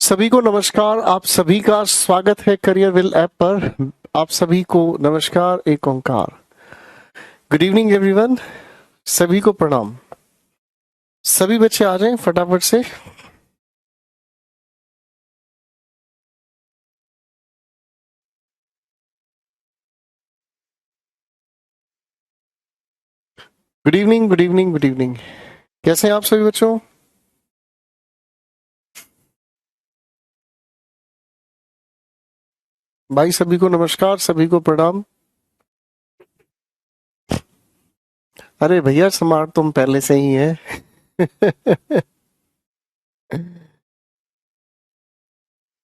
सभी को नमस्कार। आप सभी का स्वागत है करियर विल ऐप पर। आप सभी को नमस्कार, एक ओंकार। Good evening everyone. सभी को प्रणाम। सभी बच्चे आ जाएं फटाफट से। Good evening, good evening, good evening. कैसे हैं आप सभी बच्चों? भाई सभी को नमस्कार, सभी को प्रणाम। अरे भैया स्मार्ट तुम पहले से ही है।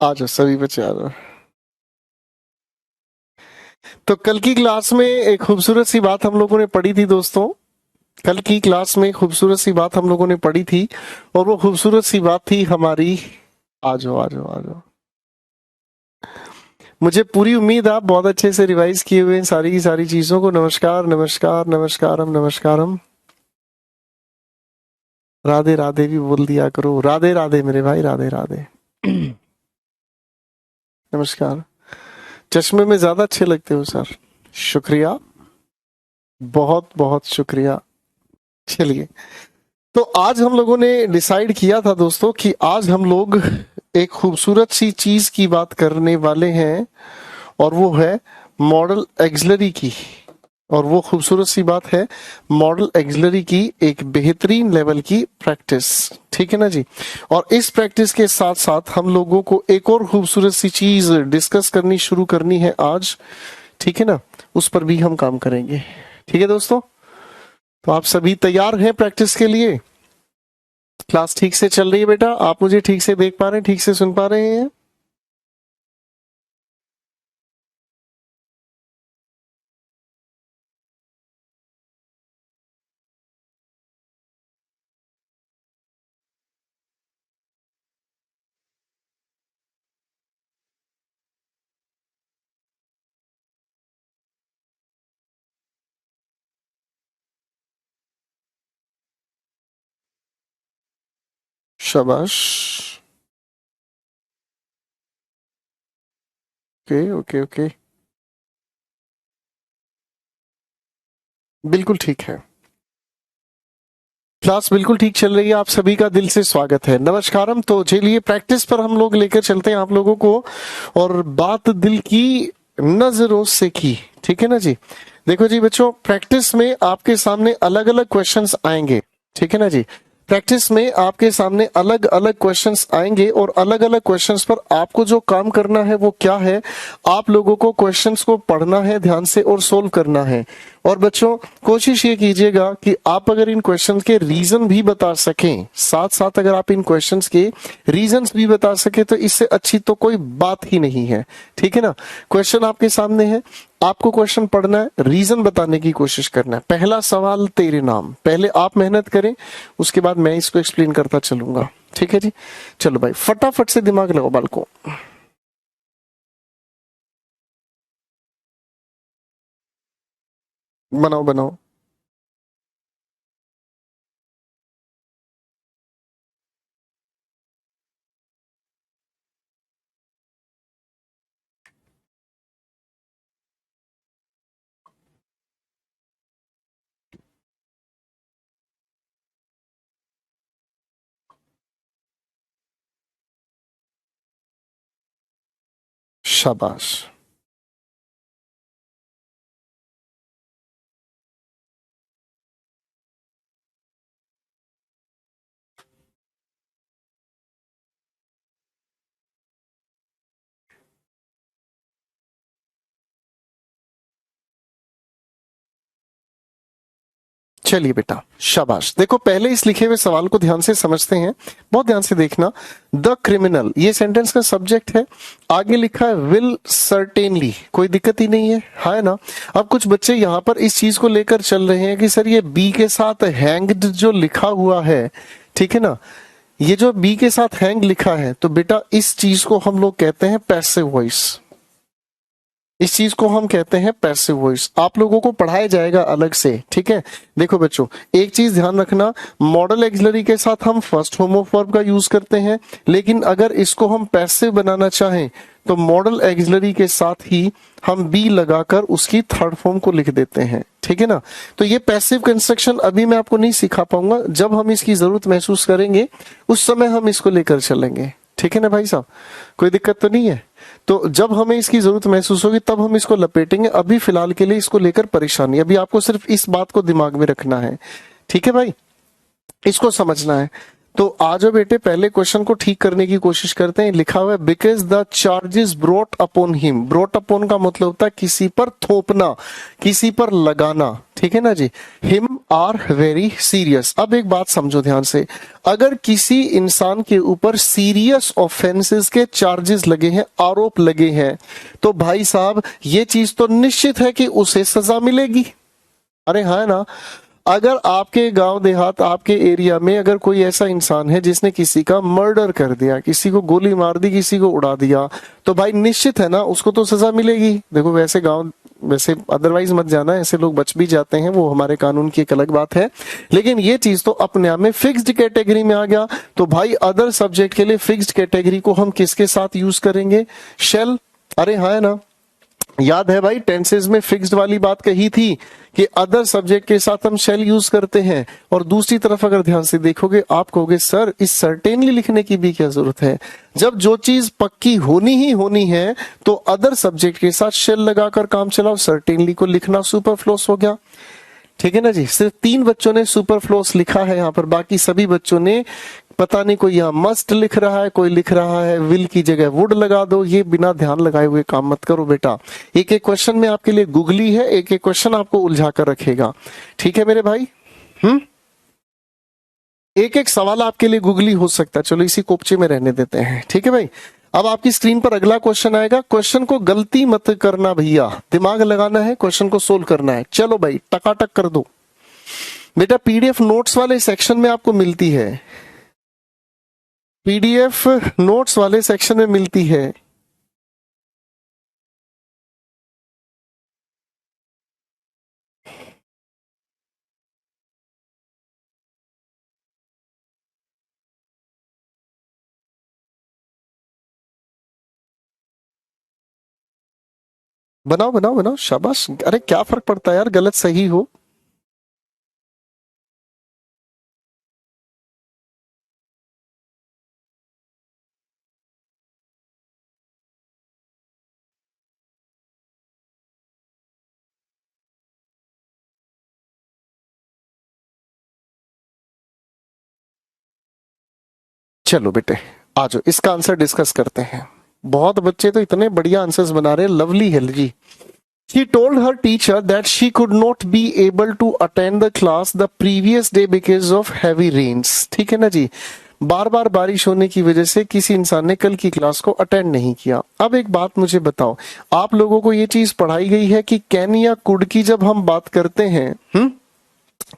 आ जाओ सभी बच्चे, आ जाओ। तो कल की क्लास में एक खूबसूरत सी बात हम लोगों ने पढ़ी थी दोस्तों। कल की क्लास में खूबसूरत सी बात हम लोगों ने पढ़ी थी और वो खूबसूरत सी बात थी हमारी। आ जाओ, आ जाओ, आ जाओ। मुझे पूरी उम्मीद आप बहुत अच्छे से रिवाइज किए हुए हैं सारी की सारी चीजों को। नमस्कार, नमस्कार, नमस्कारम, नमस्कारम। राधे राधे भी बोल दिया करो। राधे राधे मेरे भाई, राधे राधे। नमस्कार। चश्मे में ज्यादा अच्छे लगते हो सर। शुक्रिया, बहुत बहुत शुक्रिया। चलिए, तो आज हम लोगों ने डिसाइड किया था दोस्तों कि आज हम लोग एक खूबसूरत सी चीज की बात करने वाले हैं और वो है मॉडल एक्सिलरी की। और वो खूबसूरत सी बात है मॉडल एक्सिलरी की एक बेहतरीन लेवल की प्रैक्टिस। ठीक है ना जी। और इस प्रैक्टिस के साथ साथ हम लोगों को एक और खूबसूरत सी चीज डिस्कस करनी शुरू करनी है आज। ठीक है ना, उस पर भी हम काम करेंगे। ठीक है दोस्तों, तो आप सभी तैयार हैं प्रैक्टिस के लिए? क्लास ठीक से चल रही है बेटा? आप मुझे ठीक से देख पा रहे हैं, ठीक से सुन पा रहे हैं? शाबाश। ओके ओके ओके, बिल्कुल ठीक है। क्लास बिल्कुल ठीक चल रही है। आप सभी का दिल से स्वागत है। नमस्कारम। तो चलिए प्रैक्टिस पर हम लोग लेकर चलते हैं आप लोगों को, और बात दिल की नजरों से की। ठीक है ना जी। देखो जी बच्चों, प्रैक्टिस में आपके सामने अलग अलग क्वेश्चंस आएंगे। ठीक है ना जी। प्रैक्टिस में आपके सामने अलग अलग क्वेश्चंस आएंगे और अलग अलग क्वेश्चंस पर आपको जो काम करना है वो क्या है? आप लोगों को क्वेश्चंस को पढ़ना है ध्यान से और सोल्व करना है। और बच्चों कोशिश ये कीजिएगा कि आप अगर इन क्वेश्चंस के रीजन भी बता सकें, साथ साथ अगर आप इन क्वेश्चंस के रीजंस भी बता सके तो इससे अच्छी तो कोई बात ही नहीं है। ठीक है ना। क्वेश्चन आपके सामने है, आपको क्वेश्चन पढ़ना है, रीजन बताने की कोशिश करना है। पहला सवाल तेरे नाम। पहले आप मेहनत करें, उसके बाद मैं इसको एक्सप्लेन करता चलूंगा। ठीक है जी। चलो भाई फटाफट से दिमाग लगाओ बालकों। बनाओ बनाओ। शाबाश। चलिए बेटा, शाबाश। देखो पहले इस लिखे हुए सवाल को ध्यान से समझते हैं, बहुत ध्यान से देखना। द क्रिमिनल, ये सेंटेंस का सब्जेक्ट है। आगे लिखा है विल सर्टेनली, कोई दिक्कत ही नहीं है ना। अब कुछ बच्चे यहाँ पर इस चीज को लेकर चल रहे हैं कि सर ये बी के साथ हैंग्ड जो लिखा हुआ है, ठीक है ना, ये जो बी के साथ हैंग लिखा है, तो बेटा इस चीज को हम लोग कहते हैं पैसिव वॉइस। इस चीज को हम कहते हैं पैसिव वॉइस। आप लोगों को पढ़ाया जाएगा अलग से, ठीक है। देखो बच्चों, एक चीज ध्यान रखना, मॉडल एक्सिलरी के साथ हम फर्स्ट फॉर्म ऑफ वर्ब का यूज करते हैं, लेकिन अगर इसको हम पैसिव बनाना चाहें तो मॉडल एक्सिलरी के साथ ही हम बी लगाकर उसकी थर्ड फॉर्म को लिख देते हैं, ठीक है ना। तो ये पैसिव कंस्ट्रक्शन अभी मैं आपको नहीं सिखा पाऊंगा, जब हम इसकी जरूरत महसूस करेंगे उस समय हम इसको लेकर चलेंगे, ठीक है ना भाई साहब, कोई दिक्कत तो नहीं है। तो जब हमें इसकी जरूरत महसूस होगी तब हम इसको लपेटेंगे, अभी फिलहाल के लिए इसको लेकर परेशानी, अभी आपको सिर्फ इस बात को दिमाग में रखना है, ठीक है भाई, इसको समझना है। तो आ जाओ बेटे, पहले क्वेश्चन को ठीक करने की कोशिश करते हैं। लिखा हुआ है because the charges brought upon him. Brought upon का मतलब होता है किसी पर थोपना, किसी पर लगाना, ठीक है ना जी। Him are very serious. अब एक बात समझो ध्यान से, अगर किसी इंसान के ऊपर सीरियस ऑफेंसेस के चार्जेस लगे हैं, आरोप लगे हैं, तो भाई साहब ये चीज तो निश्चित है कि उसे सजा मिलेगी। अरे हाँ ना, अगर आपके गांव देहात, आपके एरिया में अगर कोई ऐसा इंसान है जिसने किसी का मर्डर कर दिया, किसी को गोली मार दी, किसी को उड़ा दिया, तो भाई निश्चित है ना उसको तो सजा मिलेगी। देखो वैसे वैसे अदरवाइज मत जाना, ऐसे लोग बच भी जाते हैं, वो हमारे कानून की एक अलग बात है, लेकिन ये चीज तो अपने आप में फिक्स्ड कैटेगरी में आ गया। तो भाई अदर सब्जेक्ट के लिए फिक्स्ड कैटेगरी को हम किसके साथ यूज करेंगे? शेल। अरे हाँ है ना, याद है भाई टेंसेज में फिक्स्ड वाली बात कही थी कि अदर सब्जेक्ट के साथ हम शेल यूज करते हैं। और दूसरी तरफ अगर ध्यान से देखोगे आप कहोगे सर इस सर्टेनली लिखने की भी क्या जरूरत है? जब जो चीज पक्की होनी ही होनी है तो अदर सब्जेक्ट के साथ शेल लगाकर काम चलाओ, सर्टेनली को लिखना सुपरफ्लुअस हो गया, ठीक है ना जी। सिर्फ 3 बच्चों ने सुपरफ्लुअस लिखा है यहाँ पर, बाकी सभी बच्चों ने पता नहीं, कोई यहाँ मस्ट लिख रहा है, कोई लिख रहा है विल की जगह वुड लगा दो। ये बिना ध्यान लगाए हुए काम मत करो बेटा। एक एक क्वेश्चन में आपके लिए गूगली है, एक एक क्वेश्चन आपको उलझा कर रखेगा, ठीक है मेरे भाई। एक एक सवाल आपके लिए गूगली हो सकता है, चलो इसी कोपचे में रहने देते हैं, ठीक है भाई। अब आपकी स्क्रीन पर अगला क्वेश्चन आएगा, क्वेश्चन को गलती मत करना भैया, दिमाग लगाना है, क्वेश्चन को सोल्व करना है। चलो भाई टकाटक कर दो बेटा। पीडीएफ नोट्स वाले सेक्शन में आपको मिलती है, पीडीएफ नोट्स वाले सेक्शन में मिलती है। बनाओ बनाओ बनाओ, शाबाश। अरे क्या फर्क पड़ता है यार, गलत सही हो। चलो बेटे आ जाओ, इसका आंसर डिस्कस करते हैं। बहुत बच्चे तो इतने बढ़िया आंसर्स बना रहे हैं, लवली है जी। She told her teacher that she could not be able to attend the class the previous day because of heavy rains। ठीक है ना जी, बार बार बारिश होने की वजह से किसी इंसान ने कल की क्लास को अटेंड नहीं किया। अब एक बात मुझे बताओ, आप लोगों को ये चीज पढ़ाई गई है कि कैन या कुड की जब हम बात करते हैं,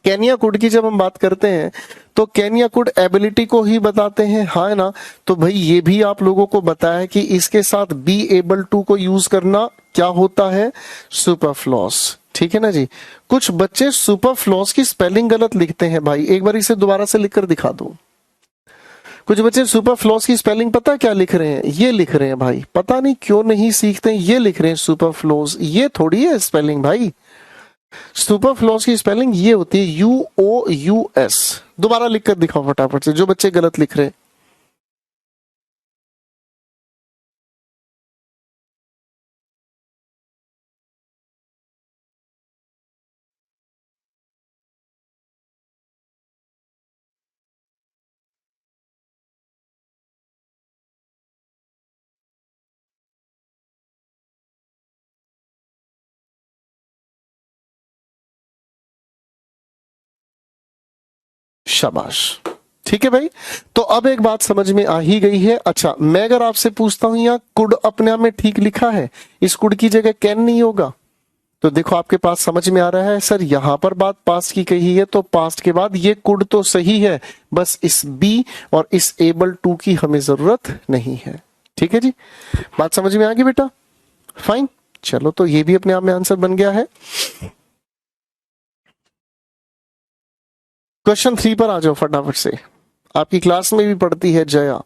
कैन या कुड की जब हम बात करते हैं तो कैन या कुड एबिलिटी को ही बताते हैं, हाँ है ना। तो भाई ये भी आप लोगों को बताया है कि इसके साथ बी एबल टू को यूज करना क्या होता है? सुपरफ्लुअस, ठीक है ना जी। कुछ बच्चे सुपरफ्लुअस की स्पेलिंग गलत लिखते हैं भाई, एक बार इसे दोबारा से लिखकर दिखा दो। कुछ बच्चे सुपरफ्लुअस की स्पेलिंग पता क्या लिख रहे हैं? ये लिख रहे हैं भाई, पता नहीं क्यों नहीं सीखते हैं, ये लिख रहे हैं सुपरफ्लुअस। ये थोड़ी है स्पेलिंग भाई, सुपरफ्लुअस की स्पेलिंग ये होती है UOUS। दोबारा लिखकर दिखाओ फटाफट से जो बच्चे गलत लिख रहे हैं। शाबाश, ठीक है भाई। तो अब एक बात समझ में आ ही गई है। अच्छा मैं अगर आपसे पूछता हूं यहाँ कुड अपने आप में ठीक लिखा है, इस कुड की जगह कैन नहीं होगा, तो देखो आपके पास समझ में आ रहा है सर यहां पर बात पास्ट की कही है तो पास्ट के बाद ये कुड तो सही है, बस इस बी और इस एबल टू की हमें जरूरत नहीं है, ठीक है जी। बात समझ में आ गई बेटा? फाइन। चलो, तो ये भी अपने आप में आंसर बन गया है। क्वेश्चन 3 पर आ जाओ फटाफट से, आपकी क्लास में भी पढ़ती है जया।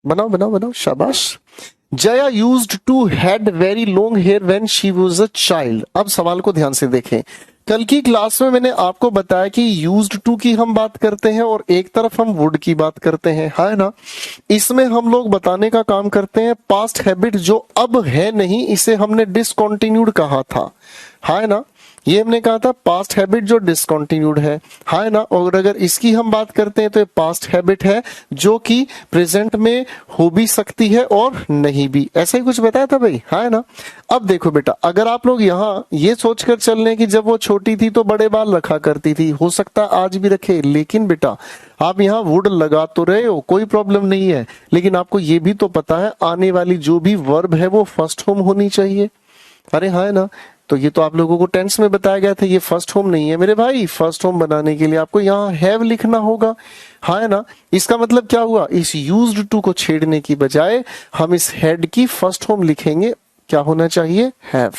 बनाओ बनाओ बनाओ, शाबाश। Jaya used to had very long hair when she was a child. अब सवाल को ध्यान से देखें। कल की क्लास में मैंने आपको बताया कि यूज्ड टू की हम बात करते हैं और एक तरफ हम वुड की बात करते हैं, है ना। इसमें हम लोग बताने का काम करते हैं पास्ट हैबिट जो अब है नहीं, इसे हमने डिसकंटिन्यूड कहा था, है ना। ये हमने कहा था पास्ट हैबिट जो डिसकंटिन्यूड है ना। और अगर इसकी हम बात करते हैं तो ये पास्ट हैबिट है जो कि प्रेजेंट में हो भी सकती है और नहीं भी, ऐसा ही कुछ बताया था भाई, है ना। अब देखो बेटा, अगर आप लोग यहाँ ये सोचकर चल रहे हैं कि जब वो छोटी थी तो बड़े बाल रखा करती थी, हो सकता है आज भी रखे, लेकिन बेटा आप यहाँ वुड लगा तो रहे हो, कोई प्रॉब्लम नहीं है, लेकिन आपको ये भी तो पता है आने वाली जो भी वर्ब है वो फर्स्ट फॉर्म होनी चाहिए। अरे हाँ, है ना। तो ये तो आप लोगों को टेंस में बताया गया था, ये फर्स्ट होम नहीं है मेरे भाई। फर्स्ट होम बनाने के लिए आपको यहाँ हैव लिखना होगा, हाँ है ना। इसका मतलब क्या हुआ, इस यूज्ड टू को छेड़ने की बजाय हम इस हेड की फर्स्ट होम लिखेंगे, क्या होना चाहिए, हैव।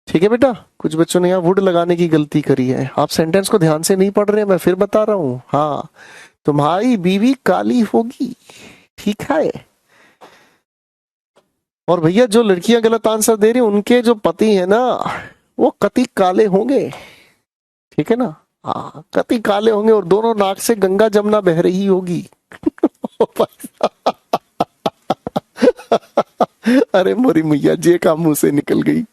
ठीक है बेटा, कुछ बच्चों ने यहाँ वुड लगाने की गलती करी है, आप सेंटेंस को ध्यान से नहीं पढ़ रहे, मैं फिर बता रहा हूँ। हाँ, तुम्हारी बीवी काली होगी, ठीक है। और भैया जो लड़कियां गलत आंसर दे रही उनके जो पति है ना वो कति काले होंगे, ठीक है ना। हाँ, कति काले होंगे और दोनों नाक से गंगा जमुना बह रही होगी। अरे मोरी मैया, जे का मुंह से निकल गई।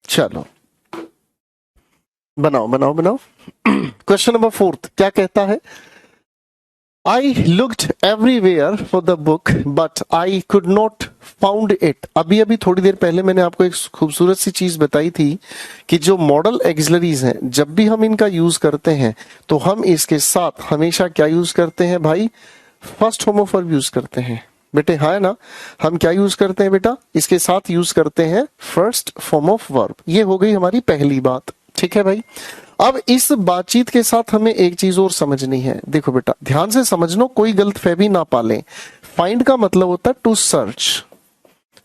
चलो बनाओ बनाओ बनाओ। क्वेश्चन नंबर 4 क्या कहता है, I looked everywhere for the book but I could not found it। अभी अभी थोड़ी देर पहले मैंने आपको एक खूबसूरत सी चीज बताई थी कि जो मॉडल एक्सिलरीज हैं जब भी हम इनका यूज करते हैं तो हम इसके साथ हमेशा क्या यूज करते हैं भाई, first form of verb use करते हैं बेटे, हाँ है ना। हम क्या यूज करते हैं बेटा, इसके साथ यूज करते हैं फर्स्ट फॉर्म ऑफ वर्ब। ये हो गई हमारी पहली बात, ठीक है भाई। अब इस बातचीत के साथ हमें एक चीज और समझनी है, देखो बेटा ध्यान से समझ लो, कोई गलतफहमी ना पालें। फाइंड का मतलब होता है टू सर्च,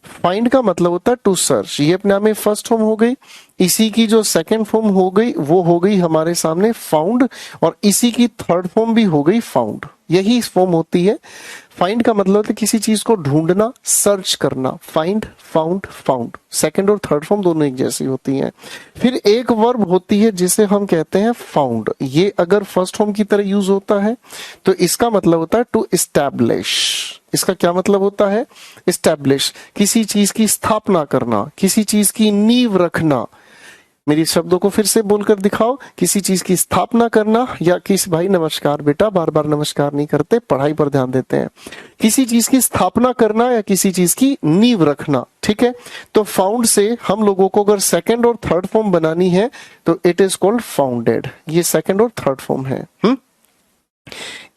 फाइंड का मतलब होता है टू सर्च। ये अपने आप में फर्स्ट फॉर्म हो गई, इसी की जो सेकंड फॉर्म हो गई वो हो गई हमारे सामने फाउंड, और इसी की थर्ड फॉर्म भी हो गई फाउंड। यही फॉर्म होती है। फाइंड का मतलब होता है किसी चीज को ढूंढना, सर्च करना। फाइंड, फाउंड, फाउंड, सेकंड और थर्ड फॉर्म दोनों एक जैसी होती हैं। फिर एक वर्ब होती है जिसे हम कहते हैं फाउंड। ये अगर फर्स्ट फॉर्म की तरह यूज होता है तो इसका मतलब होता है टू एस्टैब्लिश। इसका क्या मतलब होता है, एस्टैब्लिश, किसी चीज की स्थापना करना, किसी चीज की नींव रखना। मेरी शब्दों को फिर से बोलकर दिखाओ, किसी चीज की स्थापना करना, या किस भाई नमस्कार बेटा, बार बार नमस्कार नहीं करते, पढ़ाई पर ध्यान देते हैं। किसी चीज की स्थापना करना या किसी चीज की नींव रखना, ठीक है। तो फाउंड से हम लोगों को अगर सेकंड और थर्ड फॉर्म बनानी है तो इट इज कॉल्ड फाउंडेड। ये सेकंड और थर्ड फॉर्म है।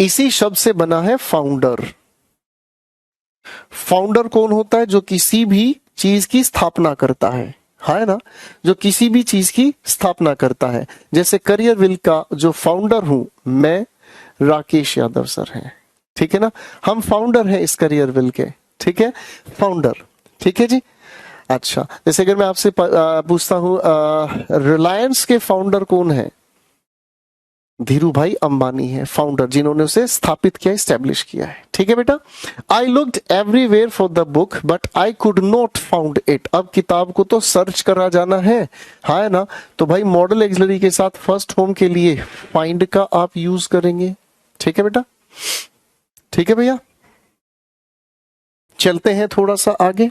इसी शब्द से बना है फाउंडर। फाउंडर कौन होता है, जो किसी भी चीज की स्थापना करता है ना, जो किसी भी चीज की स्थापना करता है। जैसे करियर विल का जो फाउंडर हूं मैं, राकेश यादव सर हैं, ठीक है ना। हम फाउंडर हैं इस करियर विल के, ठीक है, फाउंडर, ठीक है जी। अच्छा, जैसे अगर मैं आपसे पूछता हूं रिलायंस के फाउंडर कौन है, धीरू भाई अंबानी है फाउंडर, जिन्होंने उसे स्थापित किया, स्टैब्लिश किया है, ठीक है बेटा। I looked everywhere for the book but I could not found it. अब किताब को तो सर्च करा जाना है ना। तो भाई मॉडल एक्सिलरी के साथ फर्स्ट होम के लिए फाइंड का आप यूज करेंगे, ठीक है बेटा, ठीक है भैया। चलते हैं थोड़ा सा आगे।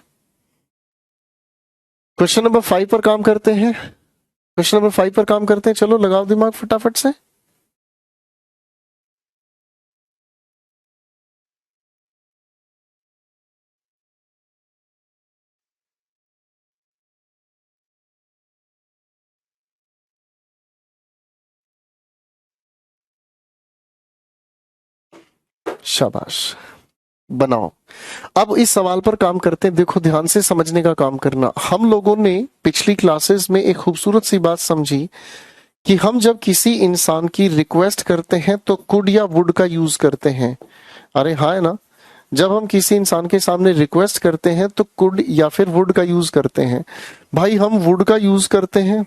क्वेश्चन नंबर 5 पर काम करते हैं। क्वेश्चन नंबर 5 पर काम करते हैं, चलो लगाओ दिमाग फटाफट से। शाबाश, बनाओ। अब इस सवाल पर काम करते हैं। देखो, ध्यान से समझने का काम करना। हम लोगों ने पिछली क्लासेस में एक खूबसूरत सी बात समझी कि हम जब किसी इंसान की रिक्वेस्ट करते हैं तो कुड या वुड का यूज करते हैं। अरे हाँ, है ना। जब हम किसी इंसान के सामने रिक्वेस्ट करते हैं तो कुड या फिर वुड का यूज करते हैं। भाई, हम वुड का यूज करते हैं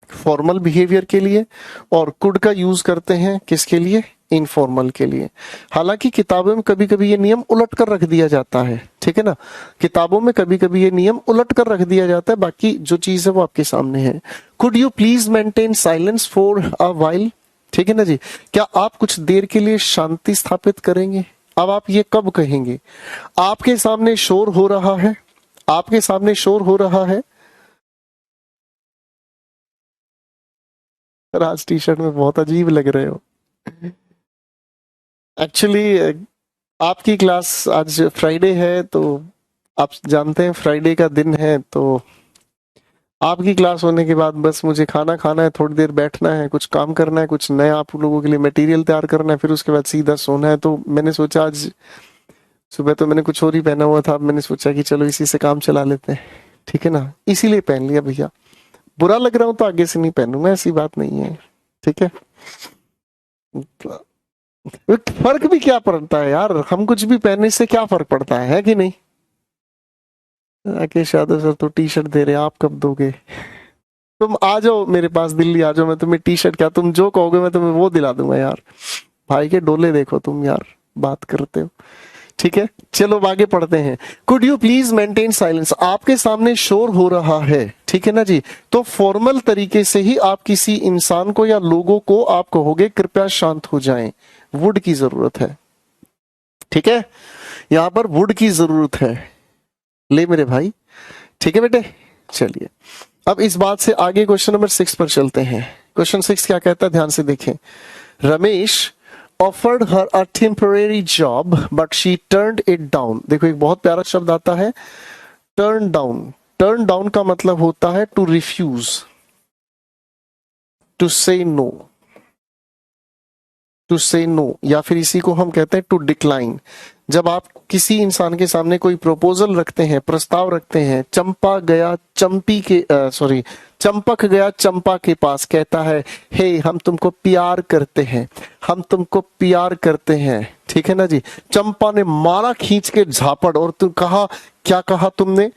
फॉर्मल बिहेवियर के लिए, और कुड का यूज करते हैं किसके लिए? इनफॉर्मल के लिए। हालांकि किताबों में कभी कभी ये नियम उलट कर रख दिया जाता है, ठीक है ना। किताबों में कभी कभी ये नियम उलट कर रख दिया जाता है, बाकी जो चीज है वो आपके सामने है। Could you please maintain silence for a while? ठीक है ना जी। क्या आप कुछ देर के लिए शांति स्थापित करेंगे? अब आप ये कब कहेंगे? आपके सामने शोर हो रहा है, आपके सामने शोर हो रहा है। राज टी शर्ट में बहुत अजीब लग रहे हो। एक्चुअली आपकी क्लास आज फ्राइडे है, तो आप जानते हैं फ्राइडे का दिन है, तो आपकी क्लास होने के बाद बस मुझे खाना खाना है, थोड़ी देर बैठना है, कुछ काम करना है, कुछ नया आप लोगों के लिए मटेरियल तैयार करना है, फिर उसके बाद सीधा सोना है। तो मैंने सोचा, आज सुबह तो मैंने कुछ और ही पहना हुआ था, अब मैंने सोचा कि चलो इसी से काम चला लेते हैं, ठीक है ना। इसीलिए पहन लिया भैया। बुरा लग रहा हूं तो आगे से नहीं पहनूंगा, ऐसी बात नहीं है, ठीक है। फर्क भी क्या पड़ता है यार, हम कुछ भी पहनने से क्या फर्क पड़ता है कि नहीं। राकेश यादव सर तो टी शर्ट दे रहे हैं, आप कब दोगे? तुम आ जाओ मेरे पास, दिल्ली आ जाओ, मैं तुम्हें टी शर्ट, क्या तुम जो कहोगे मैं तुम्हें वो दिला दूंगा यार। भाई के डोले देखो तुम यार, बात करते हो। ठीक है, चलो आगे पढ़ते हैं। Could you please maintain silence? आपके सामने शोर हो रहा है, ठीक है ना जी। तो फॉर्मल तरीके से ही आप किसी इंसान को या लोगों को आप कहोगे कृपया शांत हो जाएं। वुड की जरूरत है, ठीक है। यहां पर वुड की जरूरत है, ले मेरे भाई, ठीक है बेटे। चलिए, अब इस बात से आगे क्वेश्चन नंबर 6 पर चलते हैं। क्वेश्चन 6 क्या कहता है, ध्यान से देखें। Ramesh offered her a temporary job but she turned it down। देखो, एक बहुत प्यारा शब्द आता है, turn down। turn down का मतलब होता है to refuse, to say no, to say no, या फिर इसी को हम कहते हैं टू डिक्लाइन। जब आप किसी इंसान के सामने कोई प्रपोजल रखते हैं, प्रस्ताव रखते हैं, चंपा गया चंपी के सॉरी चंपक गया चंपा के पास, कहता है हे हम तुमको प्यार करते हैं, हम तुमको प्यार करते हैं, ठीक है ना जी। चंपा ने मारा खींच के झापड़, और तुम कहा, क्या कहा तुमने?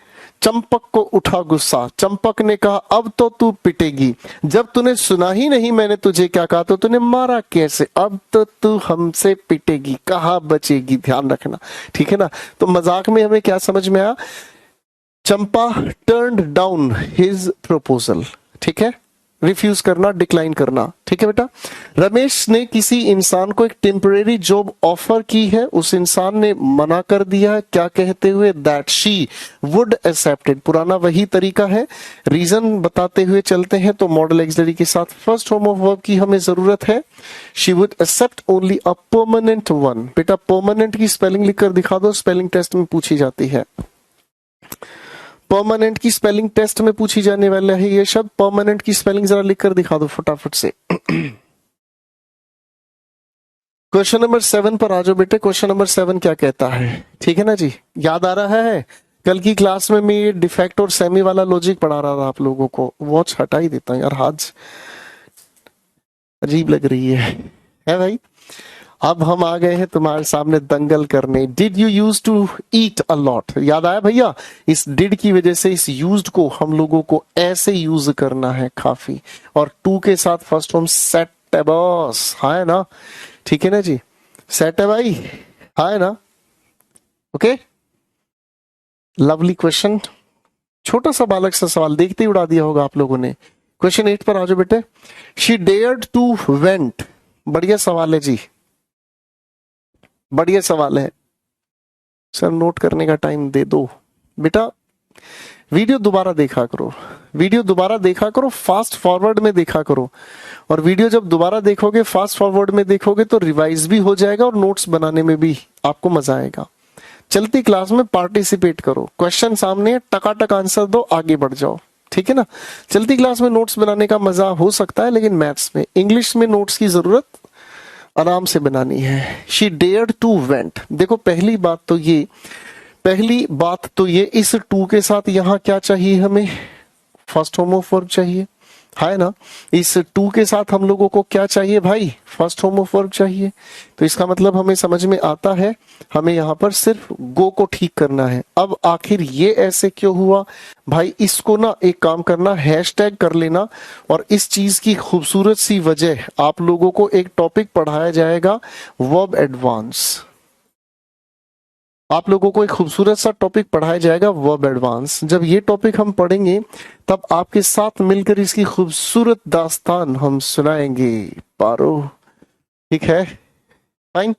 चंपक को उठा गुस्सा, चंपक ने कहा अब तो तू पिटेगी, जब तूने सुना ही नहीं मैंने तुझे क्या कहा तो तूने मारा कैसे, अब तो तू हमसे पिटेगी, कहाँ बचेगी। ध्यान रखना, ठीक है ना। तो मजाक में हमें क्या समझ में आया? चंपा टर्न्ड डाउन हिज प्रपोजल, ठीक है। रिफ्यूज करना, डिक्लाइन करना, ठीक है बेटा। रमेश ने किसी इंसान को एक टेम्परेरी जॉब ऑफर की है, उस इंसान ने मना कर दिया है, क्या कहते हुए? That she would accepted. पुराना वही तरीका है, रीजन बताते हुए चलते हैं। तो मॉडल एक्सिलरी के साथ फर्स्ट फॉर्म ऑफ वर्ब की हमें जरूरत है। She would accept only a permanent one. बेटा, परमानेंट की स्पेलिंग लिखकर दिखा दो, स्पेलिंग टेस्ट में पूछी जाती है। परमानेंट की स्पेलिंग टेस्ट में पूछी जाने वाला है ये शब्द। परमानेंट की स्पेलिंग जरा लिखकर दिखा दो फटाफट से। क्वेश्चन नंबर 7 पर आ जाओ बेटे। क्वेश्चन नंबर 7 क्या कहता है, ठीक है ना जी। याद आ रहा है, कल की क्लास में मैं ये डिफेक्ट और सेमी वाला लॉजिक पढ़ा रहा था आप लोगों को। वॉच हटा ही देता हूं यार, हाथ अजीब लग रही है भाई। अब हम आ गए हैं तुम्हारे सामने दंगल करने। Did you use to eat a lot? याद आया भैया? इस डिड की वजह से इस यूज्ड को हम लोगों को ऐसे यूज करना है काफी, और टू के साथ फर्स्ट फॉर्म सेट है बॉस, हाँ है ना, ठीक है ना जी। सेट है भाई, हाँ है ना, ओके। लवली क्वेश्चन, छोटा सा बालक सा सवाल, देखते ही उड़ा दिया होगा आप लोगों ने। क्वेश्चन 8 पर आ जाओ बेटे। She dared to went. बढ़िया सवाल है जी, बढ़िया सवाल है सर, नोट करने का टाइम दे दो बेटा। वीडियो दोबारा देखा करो, वीडियो दोबारा देखा करो, फास्ट फॉरवर्ड में देखा करो। और वीडियो जब दोबारा देखोगे, फास्ट फॉरवर्ड में देखोगे, तो रिवाइज भी हो जाएगा और नोट्स बनाने में भी आपको मजा आएगा। चलती क्लास में पार्टिसिपेट करो, क्वेश्चन सामने है, टकाटक आंसर दो, आगे बढ़ जाओ, ठीक है ना। चलती क्लास में नोट्स बनाने का मजा हो सकता है, लेकिन मैथ्स में, इंग्लिश में नोट्स की जरूरत आराम से बनानी है। शी डेयर्ड टू वेंट, देखो पहली बात तो ये इस टू के साथ यहां क्या चाहिए, हमें फर्स्ट होमोफोर्ब चाहिए, है ना। इस टू के साथ हम लोगों को क्या चाहिए भाई, फर्स्ट होमोफोर्ब चाहिए। तो इसका मतलब हमें समझ में आता है, हमें यहां पर सिर्फ गो को ठीक करना है। अब आखिर ये ऐसे क्यों हुआ भाई, इसको ना एक काम करना, हैशटैग कर लेना। और इस चीज की खूबसूरत सी वजह, आप लोगों को एक टॉपिक पढ़ाया जाएगा, वर्ब एडवांस। आप लोगों को एक खूबसूरत सा टॉपिक पढ़ाया जाएगा, वर्ब एडवांस। जब ये टॉपिक हम पढ़ेंगे, तब आपके साथ मिलकर इसकी खूबसूरत दास्तान हम सुनाएंगे। पारो, ठीक है, फाइन।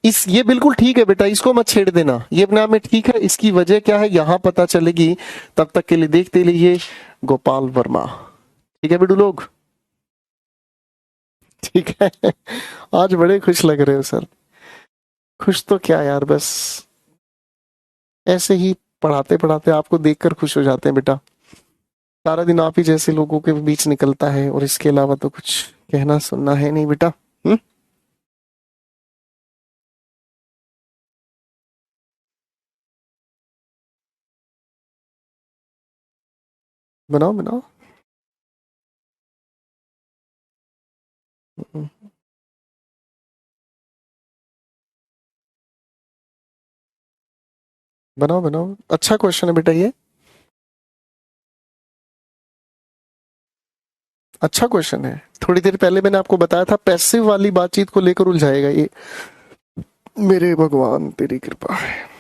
ये बिल्कुल ठीक है बेटा, इसको मत छेड़ देना, ये अपने आप में ठीक है। इसकी वजह क्या है यहां पता चलेगी, तब तक के लिए देखते रहिए गोपाल वर्मा। ठीक है बेटू लोग, ठीक है। आज बड़े खुश लग रहे हो सर। खुश तो क्या यार, बस ऐसे ही पढ़ाते पढ़ाते आपको देखकर खुश हो जाते हैं बेटा। सारा दिन आप ही जैसे लोगों के बीच निकलता है, और इसके अलावा तो कुछ कहना सुनना है नहीं बेटा। हम्म, बनाओ बनाओ। हम्म, बनाओ बनाओ, अच्छा क्वेश्चन है बेटा ये, अच्छा क्वेश्चन है। थोड़ी देर पहले मैंने आपको बताया था, पैसिव वाली बातचीत को लेकर उलझाएगा ये। मेरे भगवान तेरी कृपा है।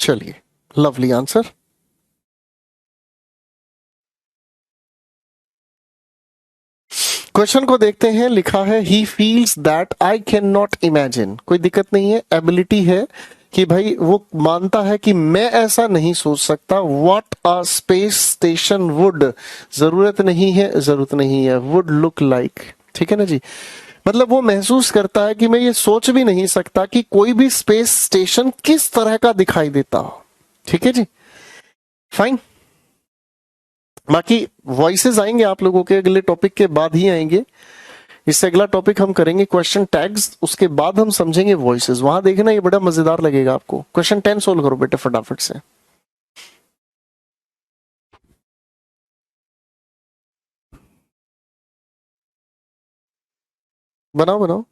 चलिए, लवली आंसर। क्वेश्चन को देखते हैं, लिखा है he feels that I can not imagine. कोई दिक्कत नहीं है, एबिलिटी है कि भाई वो मानता है कि मैं ऐसा नहीं सोच सकता। What a space station would, जरूरत नहीं है, जरूरत नहीं है, वुड लुक लाइक, ठीक है ना जी। मतलब वो महसूस करता है कि मैं ये सोच भी नहीं सकता कि कोई भी स्पेस स्टेशन किस तरह का दिखाई देता हो, ठीक है जी, फाइन। बाकी वॉइसेस आएंगे आप लोगों के अगले टॉपिक के बाद ही आएंगे। इससे अगला टॉपिक हम करेंगे क्वेश्चन टैग्स, उसके बाद हम समझेंगे वॉइसेस। वहां देखना, ये बड़ा मजेदार लगेगा आपको। क्वेश्चन 10 सोल्व करो बेटे फटाफट से, बनाओ बनाओ।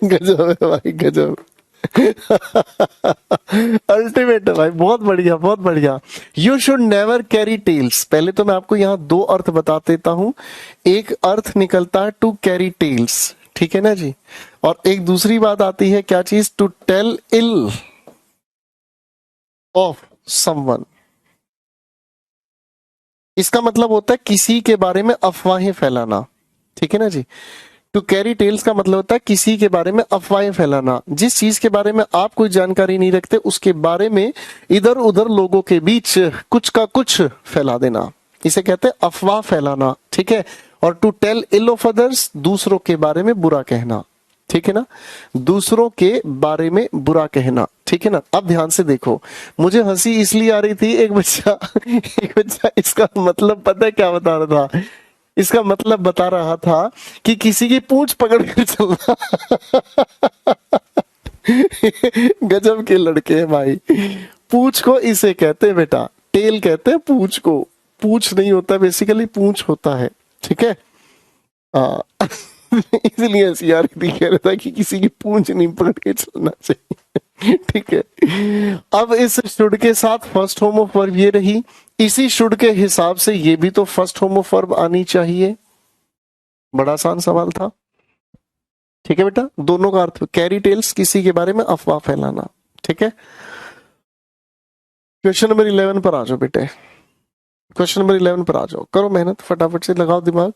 गजब है भाई, गजब। अल्टीमेट है भाई, बहुत बढ़िया बहुत बढ़िया। You should never carry tales. पहले तो मैं आपको यहाँ दो अर्थ बता देता हूं। एक अर्थ निकलता है टू कैरी टेल्स, ठीक है ना जी। और एक दूसरी बात आती है, क्या चीज? To tell ill of someone. इसका मतलब होता है किसी के बारे में अफवाहें फैलाना, ठीक है ना जी। टू कैरी टेल्स का मतलब होता है किसी के बारे में अफवाहें फैलाना। जिस चीज के बारे में आप कोई जानकारी नहीं रखते उसके बारे में इधर उधर लोगों के बीच कुछ का कुछ फैला देना, इसे कहते हैं अफवाह फैलाना, ठीक है। और to tell ill of others, दूसरों के बारे में बुरा कहना, ठीक है ना। दूसरों के बारे में बुरा कहना, ठीक है ना। अब ध्यान से देखो, मुझे हंसी इसलिए आ रही थी, एक बच्चा इसका मतलब पता है क्या बता रहा था? इसका मतलब बता रहा था कि किसी की पूंछ पकड़ कर चलना। गजब के लड़के हैं भाई। पूंछ को इसे कहते हैं बेटा, टेल कहते हैं पूंछ को। पूंछ नहीं होता, बेसिकली पूंछ होता है, ठीक है। हाँ। इसलिए हंसी आ रही थी, कह रहा था कि किसी की पूंछ नहीं पकड़ के चलना चाहिए। ठीक है। अब इस शुड के साथ फर्स्ट होम ऑफ वर्ब ये रही। इसी शुड के हिसाब से ये भी तो फर्स्ट होम ऑफ वर्ब आनी चाहिए। बड़ा आसान सवाल था, ठीक है बेटा। दोनों का अर्थ कैरी टेल्स, किसी के बारे में अफवाह फैलाना, ठीक है। क्वेश्चन नंबर 11 पर आ जाओ बेटे। क्वेश्चन नंबर 11 पर आ जाओ, करो मेहनत, फटाफट से लगाओ दिमाग।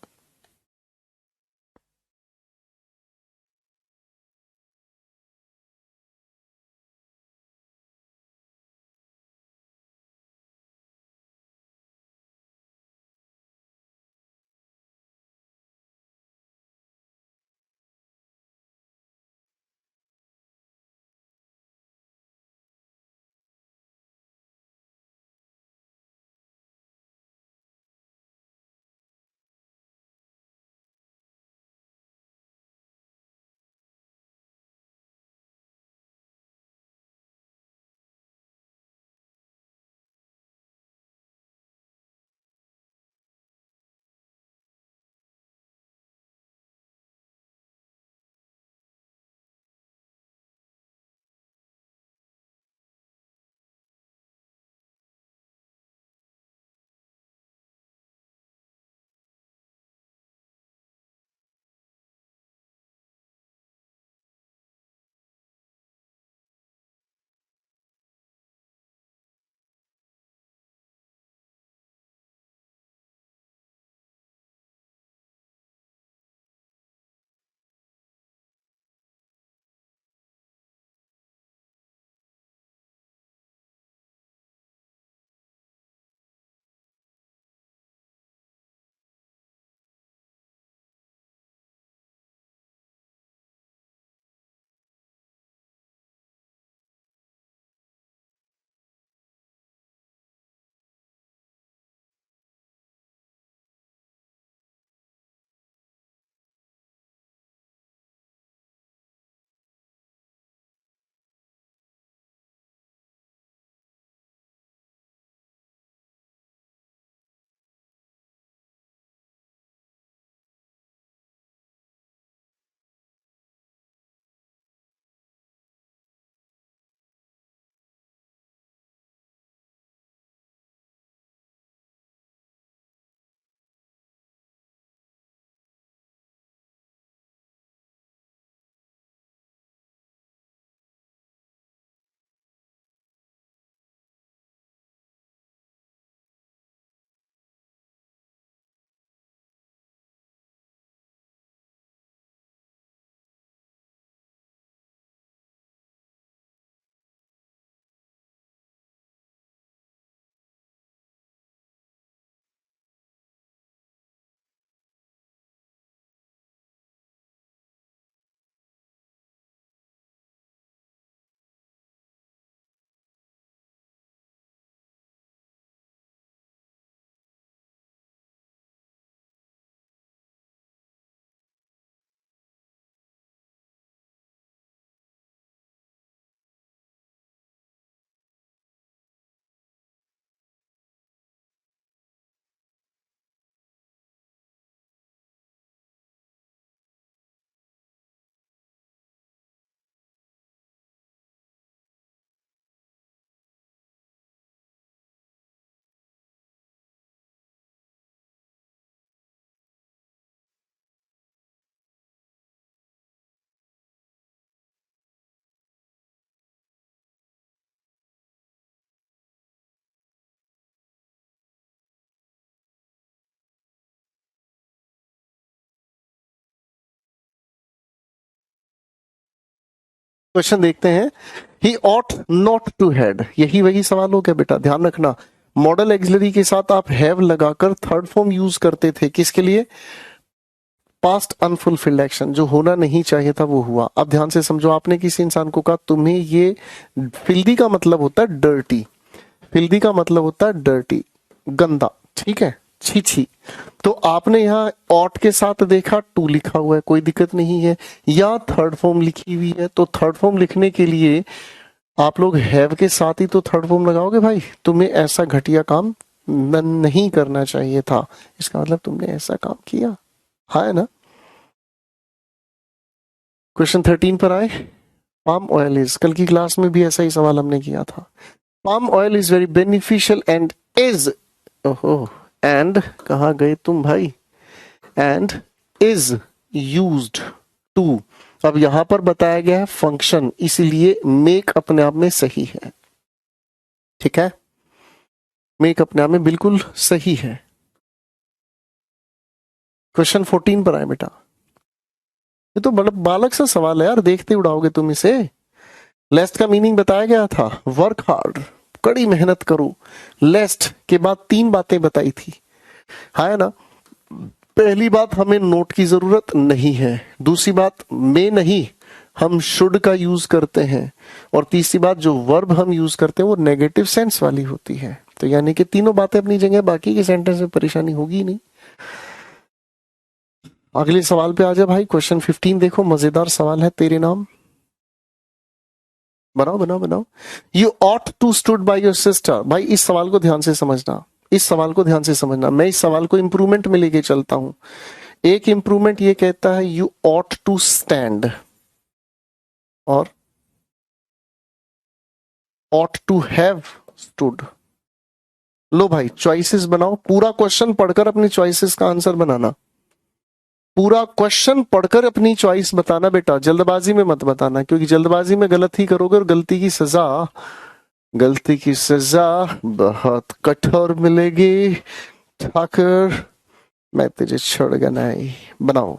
क्वेश्चन देखते हैं। He ought not to had, यही वही सवाल हो गया बेटा, ध्यान रखना। मॉडल एक्सिलरी के साथ आप हैव लगाकर थर्ड फॉर्म यूज करते थे, किसके लिए? पास्ट अनफुलफिल्ड एक्शन, जो होना नहीं चाहिए था वो हुआ। अब ध्यान से समझो, आपने किसी इंसान को कहा तुम्हें ये, फिल्दी का मतलब होता है डर्टी, फिल्दी का मतलब होता है डर्टी, गंदा, ठीक है, छी छी। तो आपने यहाँ ऑट के साथ देखा टू लिखा हुआ है, कोई दिक्कत नहीं है, या थर्ड फॉर्म लिखी हुई है, तो थर्ड फॉर्म लिखने के लिए आप लोग हैव के साथ ही तो थर्ड फॉर्म लगाओगे भाई। तुम्हें ऐसा घटिया काम नहीं करना चाहिए था, इसका मतलब तुमने ऐसा काम किया, है ना। क्वेश्चन 13 पर आए। पाम ऑयल इज, कल की क्लास में भी ऐसा ही सवाल हमने किया था। Palm oil is very beneficial and is, ओहो, एंड कहा गए तुम भाई, एंड इज यूज्ड टू। अब यहां पर बताया गया है फंक्शन, इसीलिए मेक अपने आप में सही है, ठीक है, मेक अपने आप में बिल्कुल सही है। क्वेश्चन 14 पर आए बेटा। ये तो बड़ा बालक सा सवाल है यार, देखते उड़ाओगे तुम इसे। लेस्ट का मीनिंग बताया गया था, वर्क हार्ड, कड़ी मेहनत करो। लेस्ट के बाद तीन बातें बताई थी, है ना। पहली बात, हमें नोट की जरूरत नहीं है। दूसरी बात, में नहीं, हम शुड का यूज करते हैं। और तीसरी बात, जो वर्ब हम यूज करते हैं वो नेगेटिव सेंस वाली होती है। तो यानी कि तीनों बातें अपनी जगह, बाकी के सेंटेंस में परेशानी होगी ही नहीं। अगले सवाल पे आ जा भाई। क्वेश्चन 15 देखो, मजेदार सवाल है, तेरे नाम। बनाओ बनाओ बनाओ। You ought to stood by your sister. भाई इस सवाल को ध्यान से समझना, इस सवाल को ध्यान से समझना। मैं इस सवाल को इंप्रूवमेंट में लेके चलता हूं। एक इंप्रूवमेंट ये कहता है यू ऑट टू स्टैंड, और ऑट टू हैव स्टूड। लो भाई चॉइसेस बनाओ, पूरा क्वेश्चन पढ़कर अपनी चॉइसेस का आंसर बनाना। पूरा क्वेश्चन पढ़कर अपनी चॉइस बताना बेटा, जल्दबाजी में मत बताना, क्योंकि जल्दबाजी में गलत ही करोगे और गलती की सजा बहुत कठोर मिलेगी। ठाकर मैं तुझे छोड़गा नहीं। बनाओ।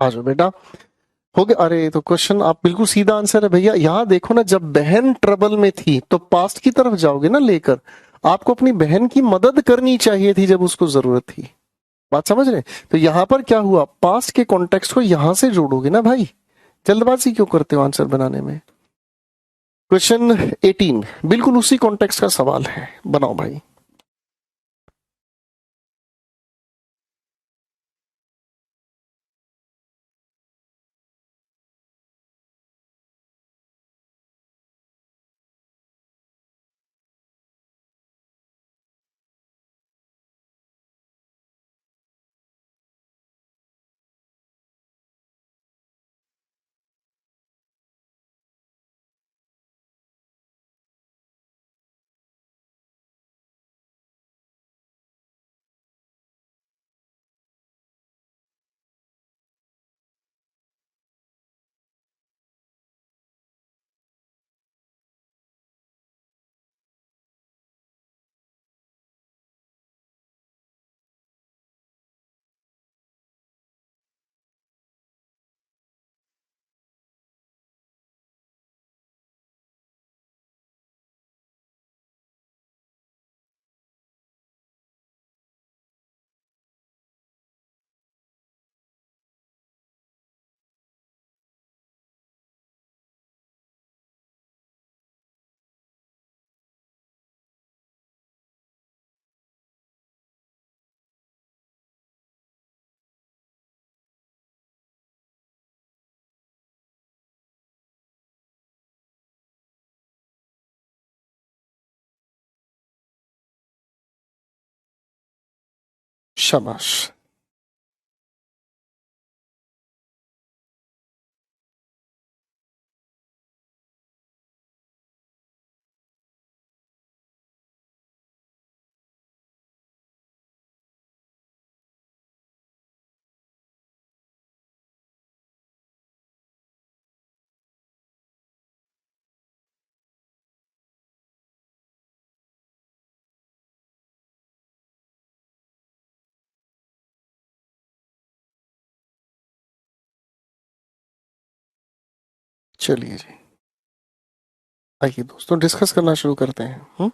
आ जाओ बेटा, हो गया। अरे तो क्वेश्चन आप बिल्कुल सीधा आंसर है भैया। यहां देखो ना, जब बहन ट्रबल में थी तो पास्ट की तरफ जाओगे ना लेकर। आपको अपनी बहन की मदद करनी चाहिए थी जब उसको जरूरत थी। बात समझ रहे? तो यहां पर क्या हुआ, पास्ट के कॉन्टेक्स्ट को यहां से जोड़ोगे ना भाई। जल्दबाजी क्यों करते हो आंसर बनाने में। क्वेश्चन 18 बिल्कुल उसी कॉन्टेक्स्ट का सवाल है, बनाओ भाई। शाबाश। चलिए जी, आइए दोस्तों डिस्कस करना शुरू करते हैं।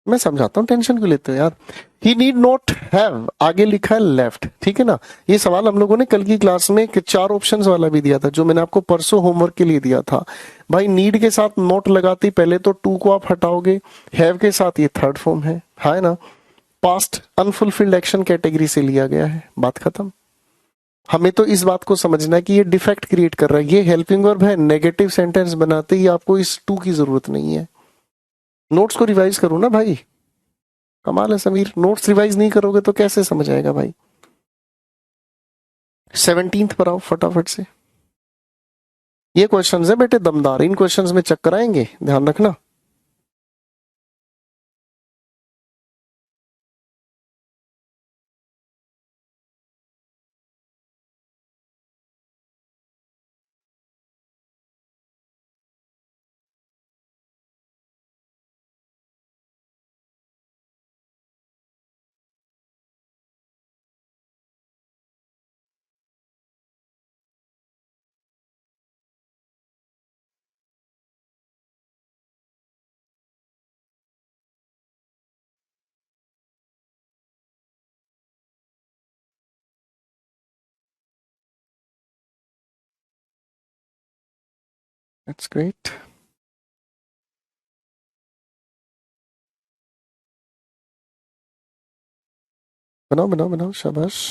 मैं समझाता हूँ, टेंशन क्यों लेते हो यार। ही नीड नॉट हैव, आगे लिखा है लेफ्ट, ठीक है ना। ये सवाल हम लोगों ने कल की क्लास में 4 ऑप्शंस वाला भी दिया था, जो मैंने आपको परसों होमवर्क के लिए दिया था। भाई नीड के साथ नॉट लगाती, पहले तो टू को आप हटाओगे, हैव के साथ ये थर्ड फॉर्म है ना। पास्ट अनफुलफिल्ड एक्शन कैटेगरी से लिया गया है, बात खत्म। हमें तो इस बात को समझना है कि ये डिफेक्ट क्रिएट कर रहा है, ये हेल्पिंग वर्ब है, नेगेटिव सेंटेंस बनाते ही आपको इस टू की जरूरत नहीं है। नोट्स को रिवाइज करो ना भाई, कमाल है समीर, नोट्स रिवाइज नहीं करोगे तो कैसे समझ आएगा भाई। 17th पर आओ फटाफट से। ये क्वेश्चंस है बेटे दमदार, इन क्वेश्चंस में चक्कर आएंगे, ध्यान रखना। That's great. बनाओ बनाओ बनाओ, शाबाश।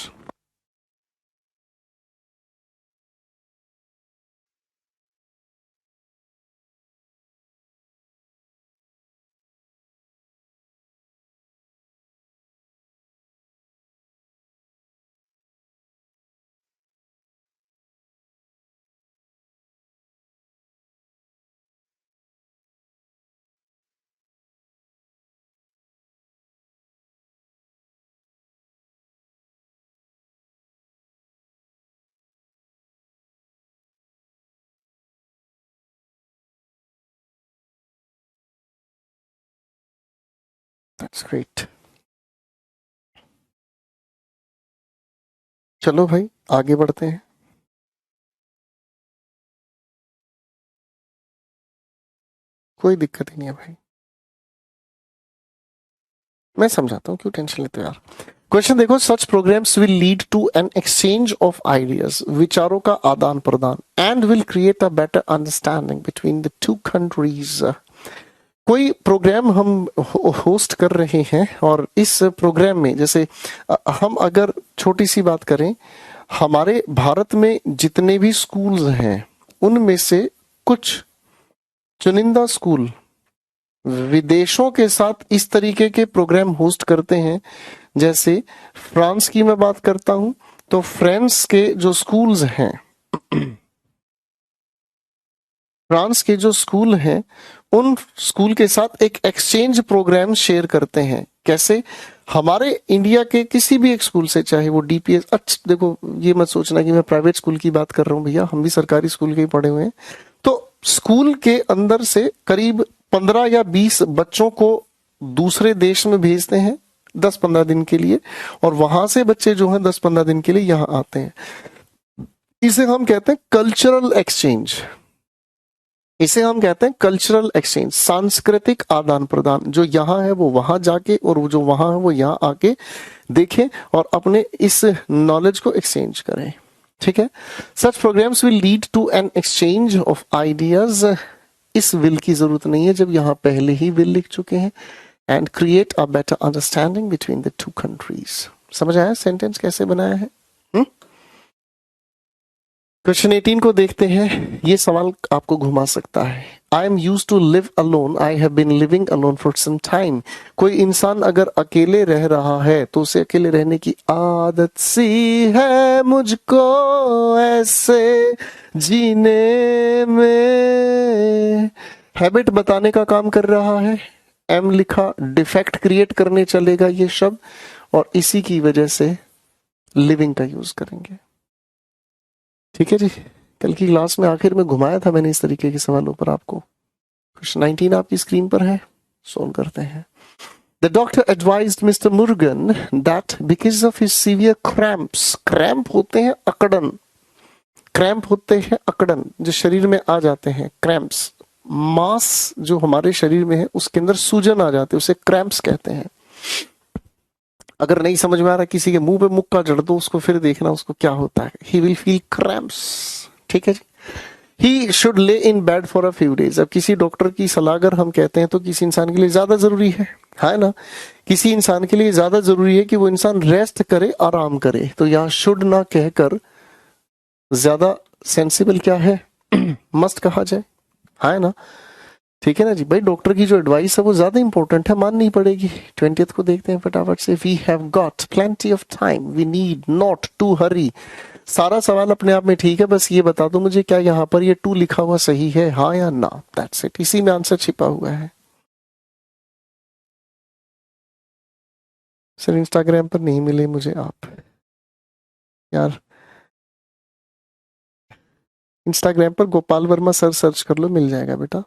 That's great. चलो भाई आगे बढ़ते हैं। कोई दिक्कत ही नहीं है भाई, मैं समझाता हूँ, क्यों टेंशन लेते हो यार। क्वेश्चन देखो, such programs will lead to an exchange of ideas, विचारों का आदान प्रदान, and will create a better understanding between the two countries. कोई प्रोग्राम हम होस्ट कर रहे हैं और इस प्रोग्राम में जैसे हम अगर छोटी सी बात करें, हमारे भारत में जितने भी स्कूल्स हैं उनमें से कुछ चुनिंदा स्कूल विदेशों के साथ इस तरीके के प्रोग्राम होस्ट करते हैं। जैसे फ्रांस की मैं बात करता हूं तो फ्रांस के जो स्कूल्स हैं फ्रांस के जो स्कूल हैं उन स्कूल के साथ एक एक्सचेंज प्रोग्राम शेयर करते हैं। कैसे? हमारे इंडिया के किसी भी एक स्कूल से, चाहे वो डीपीएस, अच्छा देखो ये मत सोचना कि मैं प्राइवेट स्कूल की बात कर रहा हूँ भैया, हम भी सरकारी स्कूल के ही पढ़े हुए हैं। तो स्कूल के अंदर से करीब 15 या 20 बच्चों को दूसरे देश में भेजते हैं 10-15 दिन के लिए, और वहां से बच्चे जो हैं 10-15 दिन के लिए यहाँ आते हैं। इसे हम कहते हैं कल्चरल एक्सचेंज। इसे हम कहते हैं कल्चरल एक्सचेंज, सांस्कृतिक आदान प्रदान। जो यहाँ है वो वहां जाके, और वो जो वहां है वो यहाँ आके देखें और अपने इस नॉलेज को एक्सचेंज करें। ठीक है, such programs will lead to an exchange of ideas. इस विल की जरूरत नहीं है जब यहाँ पहले ही विल लिख चुके हैं। And create a better understanding between the two countries. समझ आया सेंटेंस कैसे बनाया है? क्वेश्चन 18 को देखते हैं। ये सवाल आपको घुमा सकता है। I am use to live alone, I have been living alone for some time. कोई इंसान अगर अकेले रह रहा है तो उसे अकेले रहने की आदत सी है, मुझको ऐसे जीने में। हैबिट बताने का काम कर रहा है, एम लिखा, डिफेक्ट क्रिएट करने चलेगा ये शब्द, और इसी की वजह से लिविंग का यूज करेंगे। ठीक है जी, कल की क्लास में आखिर में घुमाया था मैंने इस तरीके के सवालों पर आपको। क्वेश्चन 19 आपकी स्क्रीन पर है, सोल्व करते हैं। The doctor advised Mr. Murugan that because of his severe cramps, cramp होते हैं अकड़न, क्रैम्प होते हैं अकड़न जो शरीर में आ जाते हैं, क्रैम्प्स, मांस जो हमारे शरीर में है उसके अंदर सूजन आ जाते हैं, उसे क्रैम्प्स कहते हैं। अगर नहीं समझ में आ रहा, किसी के मुंह पे मुक्का जड़ दो, उसको फिर देखना उसको क्या होता है। He will feel cramps. ठीक है जी। ही शुड ले in bed for a few days. अब किसी डॉक्टर की सलाह अगर हम कहते हैं तो किसी इंसान के लिए ज्यादा जरूरी है ना। किसी इंसान के लिए ज्यादा जरूरी है कि वो इंसान रेस्ट करे, आराम करे। तो यहाँ शुड ना कहकर ज्यादा सेंसिबल क्या है, मस्ट कहा जाए, है ना। ठीक है ना जी। भाई डॉक्टर की जो एडवाइस है वो ज्यादा इंपॉर्टेंट है, माननी पड़ेगी। 20th को देखते हैं फटाफट से। We have got plenty of time, we need not to hurry. सारा सवाल अपने आप में ठीक है, बस ये बता दो मुझे क्या यहाँ पर ये टू लिखा हुआ सही है, हाँ या ना, दैट्स इट। इसी में आंसर छिपा हुआ है। सर इंस्टाग्राम पर नहीं मिले मुझे आप, यार इंस्टाग्राम पर गोपाल वर्मा सर सर्च कर लो, मिल जाएगा बेटा।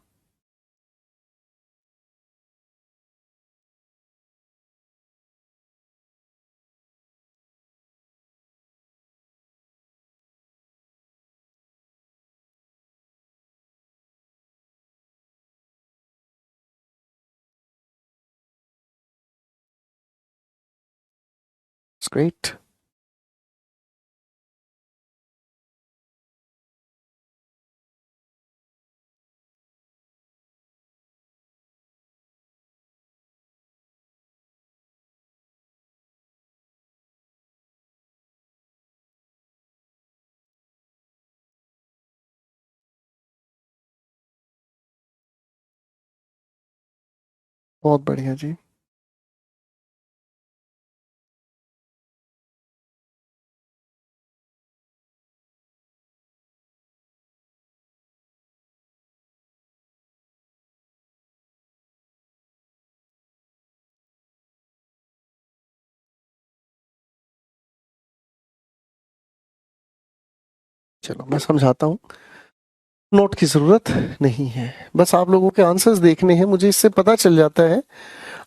ग्रेट। बहुत बढ़िया जी। चलो मैं समझाता हूँ, नोट की जरूरत नहीं है, बस आप लोगों के आंसर्स देखने हैं। मुझे इससे पता चल जाता है,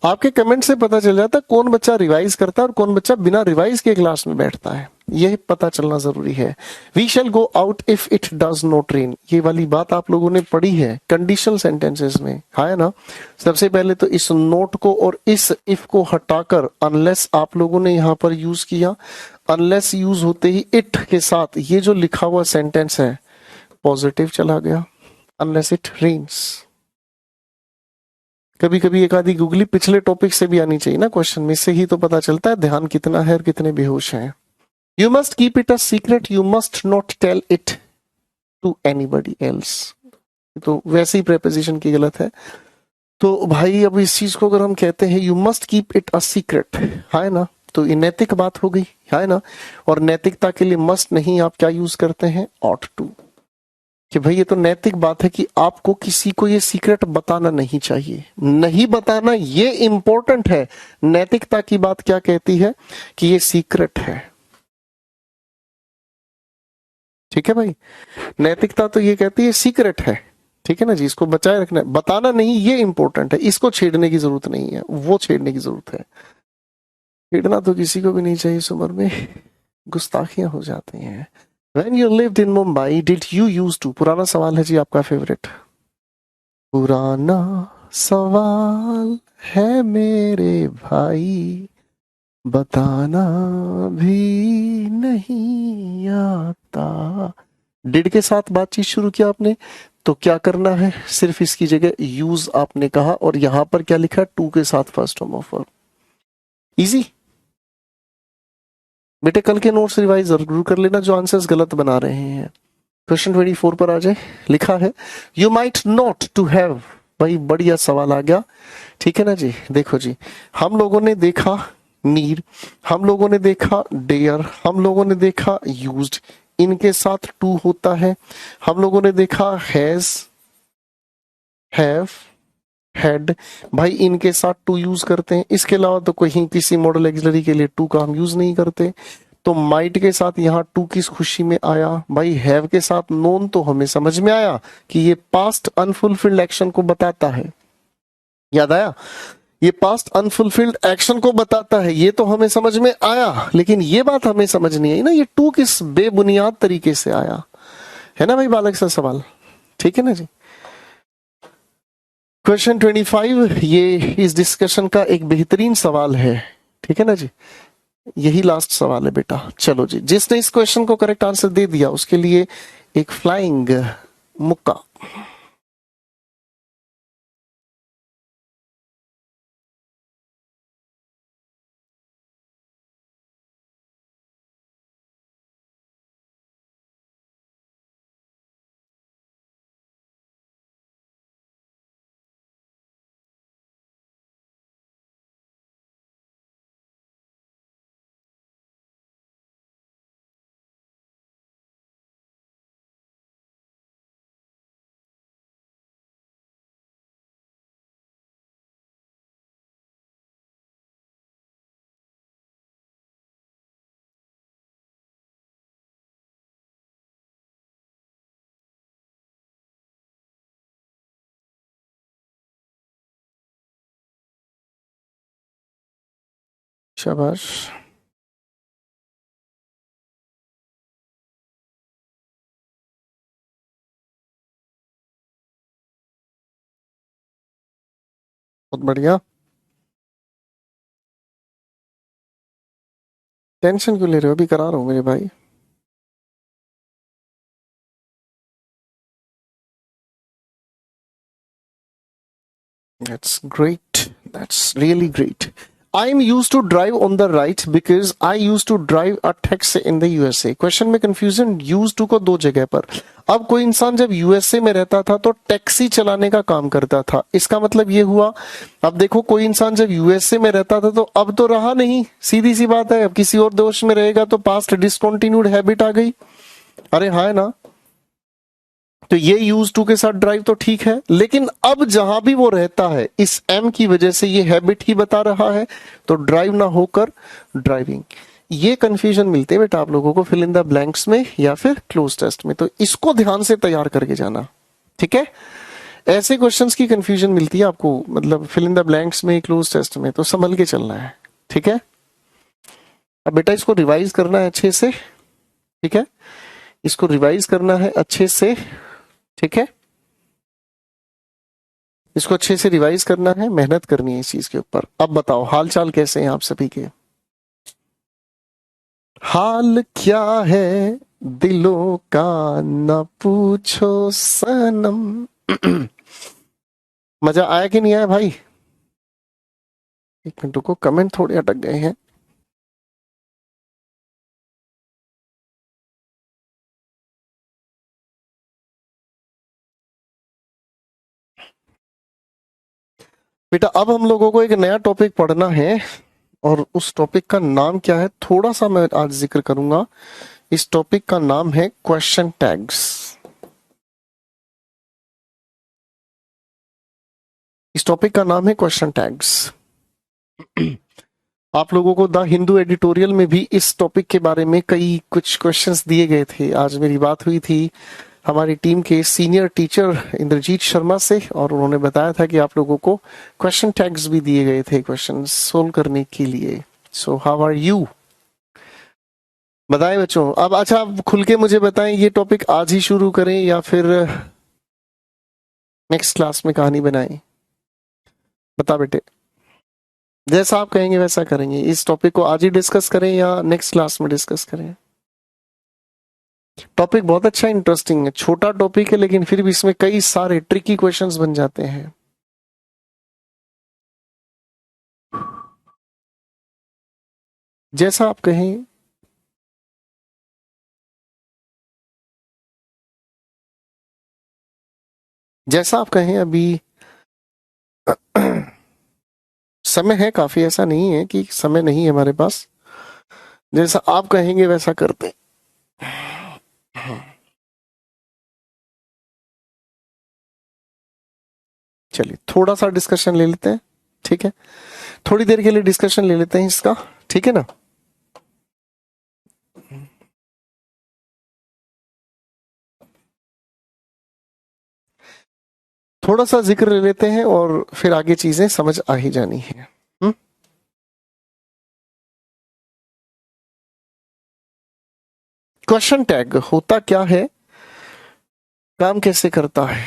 आपके कमेंट से पता चल जाता है कौन बच्चा रिवाइज करता है और कौन बच्चा बिना रिवाइज के क्लास में बैठता है। यह पता चलना जरूरी है। We shall go out if it does not rain, ये वाली बात आप लोगों ने पढ़ी है कंडीशनल सेंटेंसेस में, है ना। सबसे पहले तो इस नोट को और इस इफ को हटाकर अनलेस आप लोगों ने यहां पर यूज किया, अनलेस यूज होते ही इट के साथ ये जो लिखा हुआ सेंटेंस है पॉजिटिव चला गया, अनलेस इट रेन्स। कभी कभी एक आधी गूगली पिछले टॉपिक से भी आनी चाहिए ना क्वेश्चन में, इससे ही तो पता चलता है ध्यान कितना है और कितने बेहोश हैं। You must keep it a secret, you must not tell it to anybody else, तो वैसे ही प्रेपोजिशन की गलत है। तो भाई अब इस चीज को अगर हम कहते हैं you must keep it a secret, है ना, तो ये नैतिक बात हो गई, है ना। और नैतिकता के लिए मस्ट नहीं, आप क्या यूज करते हैं, ऑट टू, कि भाई ये तो नैतिक बात है कि आपको किसी को ये सीक्रेट बताना नहीं चाहिए। नहीं बताना ये इंपॉर्टेंट है। नैतिकता की बात क्या कहती है कि ये सीक्रेट है। ठीक है भाई, नैतिकता तो ये कहती है सीक्रेट है। ठीक है ना जी, इसको बचाए रखना है, बताना नहीं, ये इंपॉर्टेंट है। इसको छेड़ने की जरूरत नहीं है, वो छेड़ने की जरूरत है। छेड़ना तो किसी को भी नहीं चाहिए इस उम्र में, गुस्ताखियां हो जाती हैं। When you lived in Mumbai, did you used to, पुराना सवाल है जी आपका फेवरेट, पुराना सवाल है मेरे भाई, बताना भी नहीं आता। डिड के साथ बातचीत शुरू किया आपने, तो क्या करना है, सिर्फ इसकी जगह यूज आपने कहा और यहां पर क्या लिखा, टू के साथ first form of verb. Easy बेटे, कल के नोट्स रिवाइज जरूर कर लेना जो आंसर्स गलत बना रहे हैं। क्वेश्चन 24 पर आ जाए। लिखा है you might not to have, भाई बढ़िया सवाल आ गया, ठीक है ना जी। देखो जी, हम लोगों ने देखा नीड, हम लोगों ने देखा डेयर, हम लोगों ने देखा यूज्ड, इनके साथ टू होता है। हम लोगों ने देखा हैज, हैव, हैड, भाई इनके साथ टू यूज करते हैं। इसके अलावा तो कहीं किसी मॉडल एक्सिलरी के लिए टू का हम यूज नहीं करते। तो माइट के साथ यहाँ टू किस खुशी में आया, भाई हैव के साथ नोन, तो हमें समझ में आया कि ये पास्ट अनफुलफिल्ड एक्शन को बताता है। याद आया, ये पास्ट अनफुलफिल्ड एक्शन को बताता है, ये तो हमें समझ में आया। लेकिन ये बात हमें समझ नहीं आई ना, ये टू किस बेबुनियाद तरीके से आया, है ना भाई बालक सा सवाल, ठीक है ना जी। क्वेश्चन 25 ये इस डिस्कशन का एक बेहतरीन सवाल है, ठीक है ना जी। यही लास्ट सवाल है बेटा। चलो जी, जिसने इस क्वेश्चन को करेक्ट आंसर दे दिया उसके लिए एक फ्लाइंग मुक्का। शाबाश, बहुत बढ़िया। टेंशन क्यों ले रहे हो, अभी करा रहा हूँ मेरे भाई। That's great. That's really great. I'm used to drive on the right because I used to drive a taxi in the USA. Question में कंफ्यूजन यूज टू को दो जगह पर। अब कोई इंसान जब यूएसए में रहता था तो टैक्सी चलाने का काम करता था, इसका मतलब ये हुआ। अब देखो कोई इंसान जब यूएसए में रहता था तो अब तो रहा नहीं, सीधी सी बात है। अब किसी और देश में रहेगा तो पास्ट डिसकंटिन्यूड हैबिट आ गई। अरे हाँ है ना, तो ये यूज टू के साथ ड्राइव तो ठीक है, लेकिन अब जहां भी वो रहता है इस एम की वजह से ये हैबिट ही बता रहा है, तो ड्राइव ना होकर ड्राइविंग। ये कंफ्यूजन मिलते हैं बेटा आप लोगों को फिल इन द ब्लैंक्स में या फिर क्लोज टेस्ट में, तो इसको ध्यान से तैयार करके जाना, ठीक है। ऐसे क्वेश्चंस की कंफ्यूजन मिलती है आपको, मतलब फिल इन द ब्लैंक्स में, क्लोज टेस्ट में, तो संभल के चलना है, ठीक है। अब बेटा इसको रिवाइज करना है अच्छे से, ठीक है, इसको रिवाइज करना है अच्छे से, ठीक है। इसको अच्छे से रिवाइज करना है, मेहनत करनी है इस चीज के ऊपर। अब बताओ हाल चाल कैसे हैं आप सभी के, हाल क्या है दिलों का न पूछो सनम। मजा आया कि नहीं आया भाई? एक मिनट रुको, कमेंट थोड़े अटक गए हैं। बेटा अब हम लोगों को एक नया टॉपिक पढ़ना है, और उस टॉपिक का नाम क्या है थोड़ा सा मैं आज जिक्र करूंगा। इस टॉपिक का नाम है क्वेश्चन टैग्स। इस टॉपिक का नाम है क्वेश्चन टैग्स। आप लोगों को द हिंदू एडिटोरियल में भी इस टॉपिक के बारे में कई कुछ क्वेश्चंस दिए गए थे। आज मेरी बात हुई थी हमारी टीम के सीनियर टीचर इंद्रजीत शर्मा से, और उन्होंने बताया था कि आप लोगों को क्वेश्चन टैग्स भी दिए गए थे क्वेश्चन सोल्व करने के लिए। सो हाउ आर यू, बताएं बच्चों। अब अच्छा आप खुल के मुझे बताएं, ये टॉपिक आज ही शुरू करें या फिर नेक्स्ट क्लास में कहानी बनाएं? बता बेटे, जैसा आप कहेंगे वैसा करेंगे। इस टॉपिक को आज ही डिस्कस करें या नेक्स्ट क्लास में डिस्कस करें? टॉपिक बहुत अच्छा इंटरेस्टिंग है, छोटा टॉपिक है लेकिन फिर भी इसमें कई सारे ट्रिकी क्वेश्चंस बन जाते हैं। जैसा आप कहें। जैसा आप कहें, अभी समय है काफी, ऐसा नहीं है कि समय नहीं है हमारे पास। जैसा आप कहेंगे वैसा करते हैं। चलिए थोड़ा सा डिस्कशन ले लेते हैं, ठीक है? थोड़ी देर के लिए डिस्कशन ले लेते हैं इसका, ठीक है ना? थोड़ा सा जिक्र ले लेते हैं और फिर आगे चीजें समझ आ ही जानी है। क्वेश्चन टैग होता क्या है, काम कैसे करता है,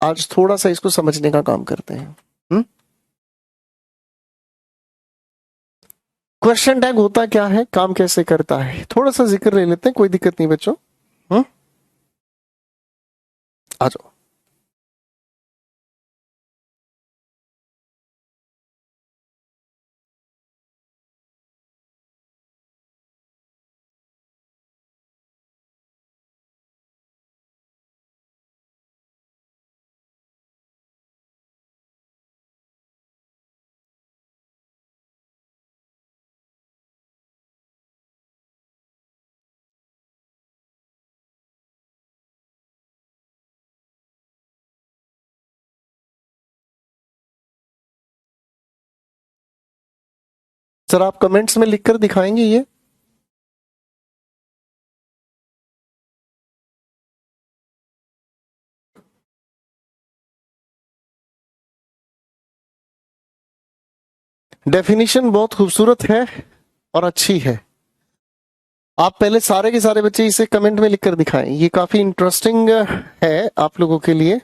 आज थोड़ा सा इसको समझने का काम करते हैं। क्वेश्चन टैग होता क्या है, काम कैसे करता है, थोड़ा सा जिक्र ले लेते हैं, कोई दिक्कत नहीं बच्चों। आ जाओ। सर आप कमेंट्स में लिखकर दिखाएंगे ये? डेफिनेशन बहुत खूबसूरत है और अच्छी है। आप पहले सारे के सारे बच्चे इसे कमेंट में लिखकर दिखाएं, ये काफी इंटरेस्टिंग है आप लोगों के लिए।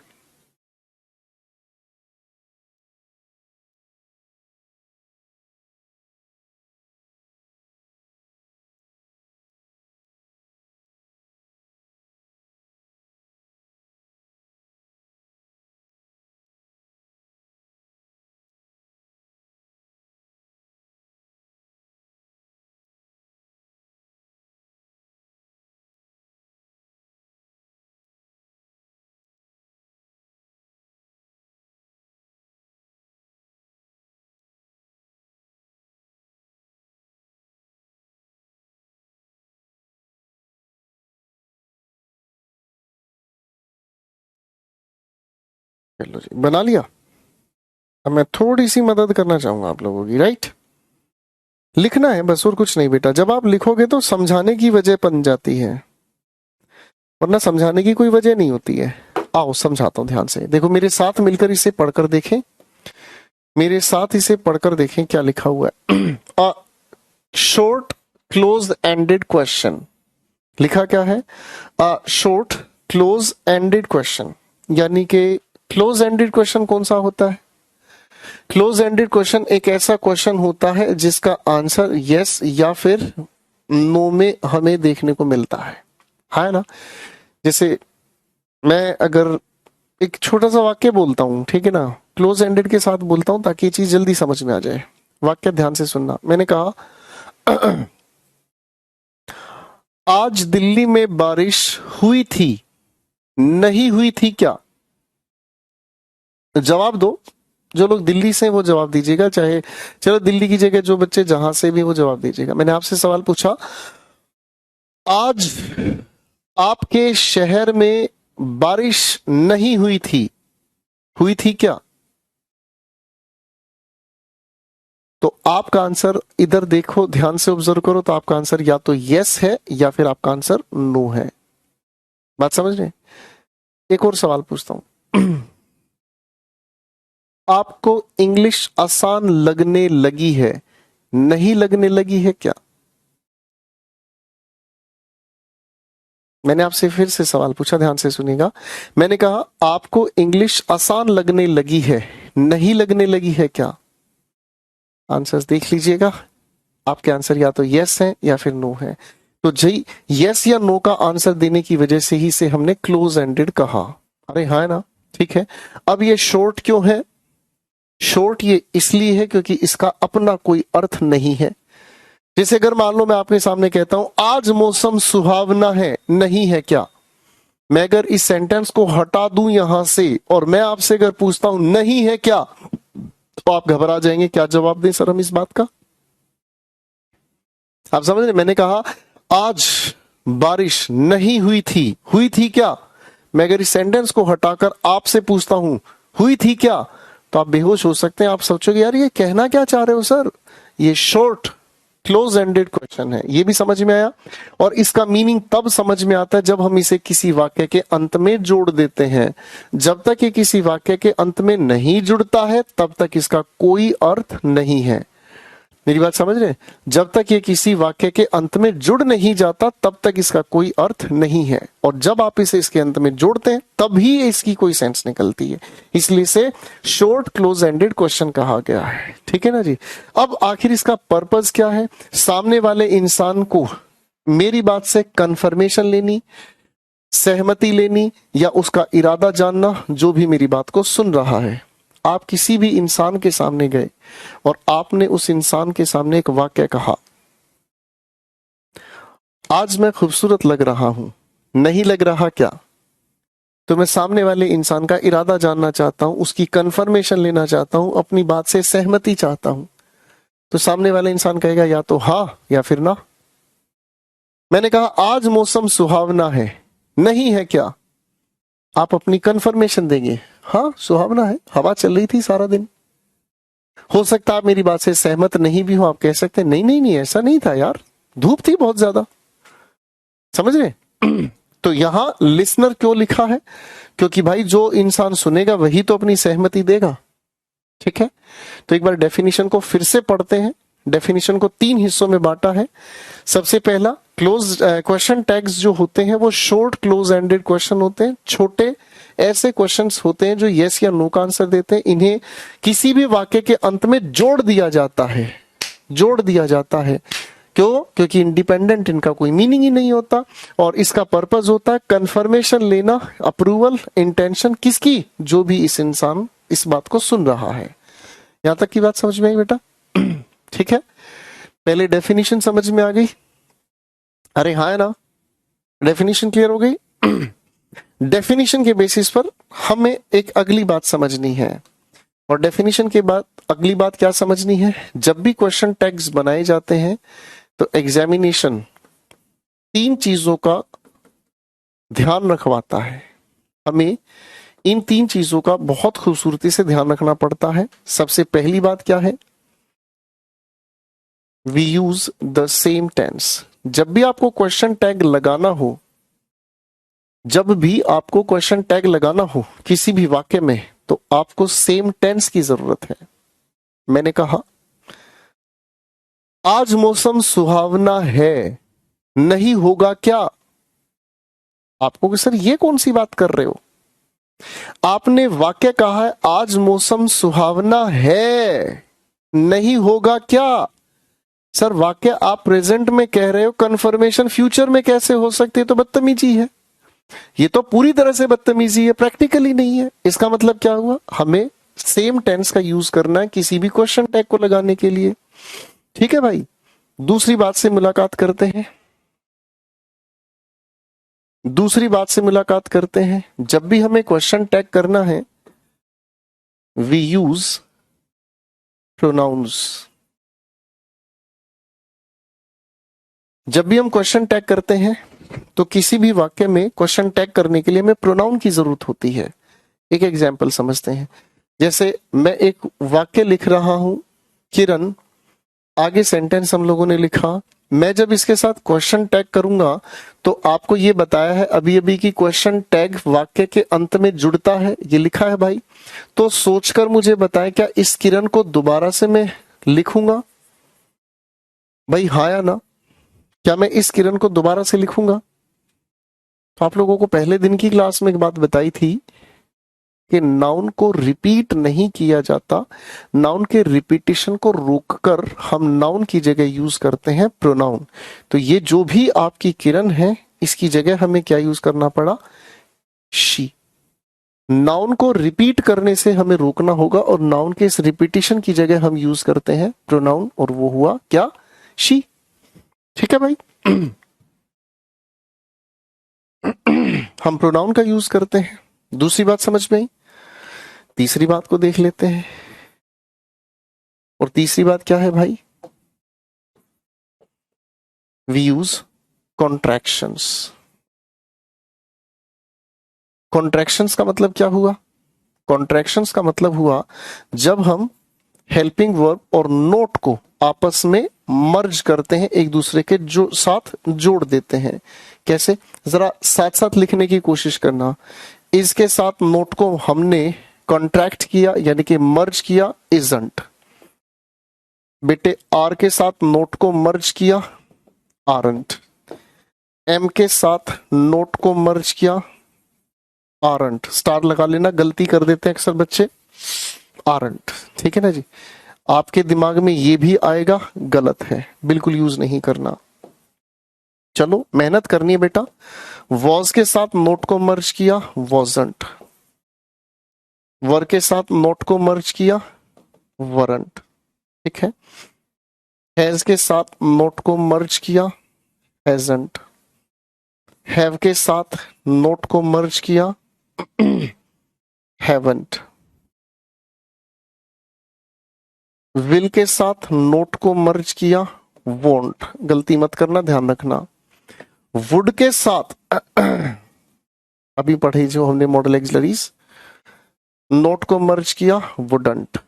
चलो जी, बना लिया। अब मैं थोड़ी सी मदद करना चाहूंगा आप लोगों की, राइट? लिखना है बस और कुछ नहीं बेटा। जब आप लिखोगे तो समझाने की वजह बन जाती है, वरना समझाने की कोई वजह नहीं होती है। आओ समझाता हूं ध्यान से, देखो मेरे साथ मिलकर इसे पढ़कर देखें, मेरे साथ इसे पढ़कर देखें क्या लिखा हुआ है। A short close ended question लिखा क्या है? A short close ended question, यानी कि क्लोज एंडेड क्वेश्चन कौन सा होता है? क्लोज एंडेड क्वेश्चन एक ऐसा क्वेश्चन होता है जिसका आंसर यस या फिर नो में हमें देखने को मिलता है ना? जैसे मैं अगर एक छोटा सा वाक्य बोलता हूं, ठीक है ना, क्लोज एंडेड के साथ बोलता हूं ताकि ये चीज जल्दी समझ में आ जाए। वाक्य ध्यान से सुनना। मैंने कहा आज दिल्ली में बारिश हुई थी, नहीं हुई थी क्या? जवाब दो। जो लोग दिल्ली से हैं वो जवाब दीजिएगा, चाहे चलो दिल्ली की जगह जो बच्चे जहां से भी वो जवाब दीजिएगा। मैंने आपसे सवाल पूछा, आज आपके शहर में बारिश नहीं हुई थी क्या? तो आपका आंसर इधर देखो, ध्यान से ऑब्जर्व करो, तो आपका आंसर या तो यस है या फिर आपका आंसर नो है। बात समझ रहे हैं? एक और सवाल पूछता हूं। आपको इंग्लिश आसान लगने लगी है, नहीं लगने लगी है क्या? मैंने आपसे फिर से सवाल पूछा, ध्यान से सुनिएगा। मैंने कहा आपको इंग्लिश आसान लगने लगी है, नहीं लगने लगी है क्या? आंसर्स देख लीजिएगा। आपके आंसर या तो यस है या फिर नो है। तो जी यस या नो का आंसर देने की वजह से ही से हमने क्लोज एंडेड कहा। अरे हाँ ना, ठीक है। अब ये शॉर्ट क्यों है? शॉर्ट ये इसलिए है क्योंकि इसका अपना कोई अर्थ नहीं है। जैसे अगर मान लो मैं आपके सामने कहता हूं आज मौसम सुहावना है, नहीं है क्या? मैं अगर इस सेंटेंस को हटा दूं यहां से और मैं आपसे अगर पूछता हूं नहीं है क्या, तो आप घबरा जाएंगे। क्या जवाब दें सर हम इस बात का? आप समझ रहे? मैंने कहा आज बारिश नहीं हुई थी क्या? मैं अगर इस सेंटेंस को हटाकर आपसे पूछता हूं हुई थी क्या, तो आप बेहोश हो सकते हैं। आप सोचोगे यार ये कहना क्या चाह रहे हो सर, ये शॉर्ट क्लोज एंडेड क्वेश्चन है। ये भी समझ में आया। और इसका मीनिंग तब समझ में आता है जब हम इसे किसी वाक्य के अंत में जोड़ देते हैं। जब तक ये किसी वाक्य के अंत में नहीं जुड़ता है तब तक इसका कोई अर्थ नहीं है। मेरी बात समझ रहे हैं? जब तक ये किसी वाक्य के अंत में जुड़ नहीं जाता तब तक इसका कोई अर्थ नहीं है, और जब आप इसे इसके अंत में जोड़ते हैं तभी इसकी कोई सेंस निकलती है। इसलिए इसे शॉर्ट क्लोज एंडेड क्वेश्चन कहा गया है। ठीक है ना जी। अब आखिर इसका पर्पस क्या है? सामने वाले इंसान को मेरी बात से कंफर्मेशन लेनी, सहमति लेनी, या उसका इरादा जानना, जो भी मेरी बात को सुन रहा है। आप किसी भी इंसान के सामने गए और आपने उस इंसान के सामने एक वाक्य कहा, आज मैं खूबसूरत लग रहा हूं, नहीं लग रहा क्या? तो मैं सामने वाले इंसान का इरादा जानना चाहता हूं, उसकी कंफर्मेशन लेना चाहता हूं, अपनी बात से सहमति चाहता हूं। तो सामने वाला इंसान कहेगा या तो हाँ या फिर ना। मैंने कहा आज मौसम सुहावना है, नहीं है क्या? आप अपनी कंफर्मेशन देंगे, हाँ सुहावना है, हवा चल रही थी सारा दिन। हो सकता है आप मेरी बात से सहमत नहीं भी हो, आप कह सकते हैं नहीं नहीं नहीं ऐसा नहीं था यार, धूप थी बहुत ज्यादा। समझ रहे? तो यहां लिसनर क्यों लिखा है? क्योंकि भाई जो इंसान सुनेगा वही तो अपनी सहमति देगा। ठीक है, तो एक बार डेफिनेशन को फिर से पढ़ते हैं। डेफिनेशन को 3 हिस्सों में बांटा है। सबसे पहला, क्लोज क्वेश्चन टैग्स जो होते हैं वो शॉर्ट क्लोज एंडेड क्वेश्चन होते हैं। छोटे ऐसे क्वेश्चंस होते हैं जो यस या नो का आंसर देते हैं। इन्हें किसी भी वाक्य के अंत में जोड़ दिया जाता है। जोड़ दिया जाता है क्यों? क्योंकि इंडिपेंडेंट इनका कोई मीनिंग ही नहीं होता, और इसका पर्पस होता है कंफर्मेशन लेना, अप्रूवल, इंटेंशन किसकी? जो भी इस इंसान इस बात को सुन रहा है। यहां तक की बात समझ में आई बेटा? ठीक है, पहले डेफिनेशन समझ में आ गई? अरे हाँ है ना, डेफिनेशन क्लियर हो गई? डेफिनेशन के बेसिस पर हमें एक अगली बात समझनी है, और डेफिनेशन के बाद अगली बात क्या समझनी है? जब भी क्वेश्चन टैग्स बनाए जाते हैं तो एग्जामिनेशन 3 चीजों का ध्यान रखवाता है। हमें इन 3 चीजों का बहुत खूबसूरती से ध्यान रखना पड़ता है। सबसे पहली बात क्या है? We use the same tense. जब भी आपको क्वेश्चन टैग लगाना हो, जब भी आपको क्वेश्चन टैग लगाना हो किसी भी वाक्य में, तो आपको सेम टेंस की जरूरत है। मैंने कहा आज मौसम सुहावना है, नहीं होगा क्या? आपको सर ये कौन सी बात कर रहे हो? आपने वाक्य कहा है आज मौसम सुहावना है, नहीं होगा क्या? सर वाक्य आप प्रेजेंट में कह रहे हो, कंफर्मेशन फ्यूचर में कैसे हो सकती है? तो बदतमीजी है। ये तो पूरी तरह से बदतमीजी है, प्रैक्टिकली नहीं है। इसका मतलब क्या हुआ? हमें सेम टेंस का यूज करना है किसी भी क्वेश्चन टैग को लगाने के लिए। ठीक है भाई, दूसरी बात से मुलाकात करते हैं। दूसरी बात से मुलाकात करते हैं। जब भी हमें क्वेश्चन टैग करना है, वी यूज प्रोनाउंस। जब भी हम क्वेश्चन टैग करते हैं तो किसी भी वाक्य में क्वेश्चन टैग करने के लिए हमें प्रोनाउन की जरूरत होती है। एक एग्जाम्पल समझते हैं। जैसे मैं एक वाक्य लिख रहा हूं, किरण, आगे सेंटेंस हम लोगों ने लिखा। मैं जब इसके साथ क्वेश्चन टैग करूंगा तो आपको ये बताया है अभी अभी कि क्वेश्चन टैग वाक्य के अंत में जुड़ता है, ये लिखा है भाई। तो सोचकर मुझे बताएं, क्या इस किरण को दोबारा से मैं लिखूंगा? भाई हाँ या ना? क्या मैं इस किरण को दोबारा से लिखूंगा? तो आप लोगों को पहले दिन की क्लास में एक बात बताई थी कि नाउन को रिपीट नहीं किया जाता। नाउन के रिपीटिशन को रोककर हम नाउन की जगह यूज करते हैं प्रोनाउन। तो ये जो भी आपकी किरण है, इसकी जगह हमें क्या यूज करना पड़ा? शी। नाउन को रिपीट करने से हमें रोकना होगा, और नाउन के इस रिपीटिशन की जगह हम यूज करते हैं प्रोनाउन, और वो हुआ क्या? शी। ठीक है भाई? हम प्रोनाउन का यूज करते हैं। दूसरी बात समझ में आई। तीसरी बात को देख लेते हैं। और तीसरी बात क्या है भाई? We use contractions. कॉन्ट्रैक्शंस का मतलब क्या हुआ? कॉन्ट्रैक्शंस का मतलब हुआ जब हम हेल्पिंग वर्ब और नोट को आपस में मर्ज करते हैं, एक दूसरे के जो साथ जोड़ देते हैं। कैसे? जरा साथ साथ लिखने की कोशिश करना। इसके साथ नोट को हमने कॉन्ट्रैक्ट किया यानी कि मर्ज किया, इजंट। बेटे आर के साथ नोट को मर्ज किया, आरंट। एम के साथ नोट को मर्ज किया, आरंट। स्टार लगा लेना, गलती कर देते हैं अक्सर बच्चे, आरंट। ठीक है ना जी? आपके दिमाग में ये भी आएगा, गलत है, बिल्कुल यूज नहीं करना। चलो मेहनत करनी है बेटा। वॉज के साथ नोट को मर्ज किया, वॉजंट। वर के साथ नोट को मर्ज किया, वरंट। ठीक है। हैज के साथ नोट को मर्ज किया, हैजंट। हैव के साथ नोट को मर्ज किया, हैवंट। विल के साथ नोट को मर्ज किया, वोंट। गलती मत करना, ध्यान रखना। वुड के साथ अभी पढ़ी जो हमने मॉडल एक्सिलरीज, नोट को मर्ज किया, वुडंट।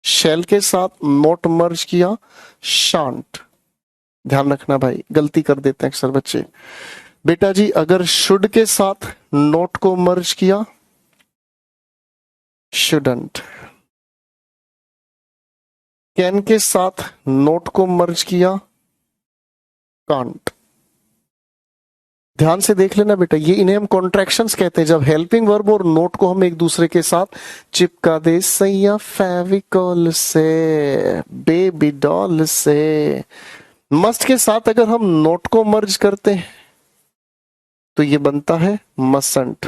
शेल के साथ नोट मर्ज किया, शांट। ध्यान रखना भाई, गलती कर देते हैं अक्सर बच्चे। बेटा जी अगर शुड के साथ नोट को मर्ज किया, शुडंट। कैन के साथ नोट को मर्ज किया, कांट। ध्यान से देख लेना बेटा, ये इन्हें हम कॉन्ट्रैक्शंस कहते हैं, जब हेल्पिंग वर्ब और नोट को हम एक दूसरे के साथ चिपका दे, सैया फेविकॉल से, बेबी डॉल से। मस्ट के साथ अगर हम नोट को मर्ज करते हैं तो ये बनता है मसंट।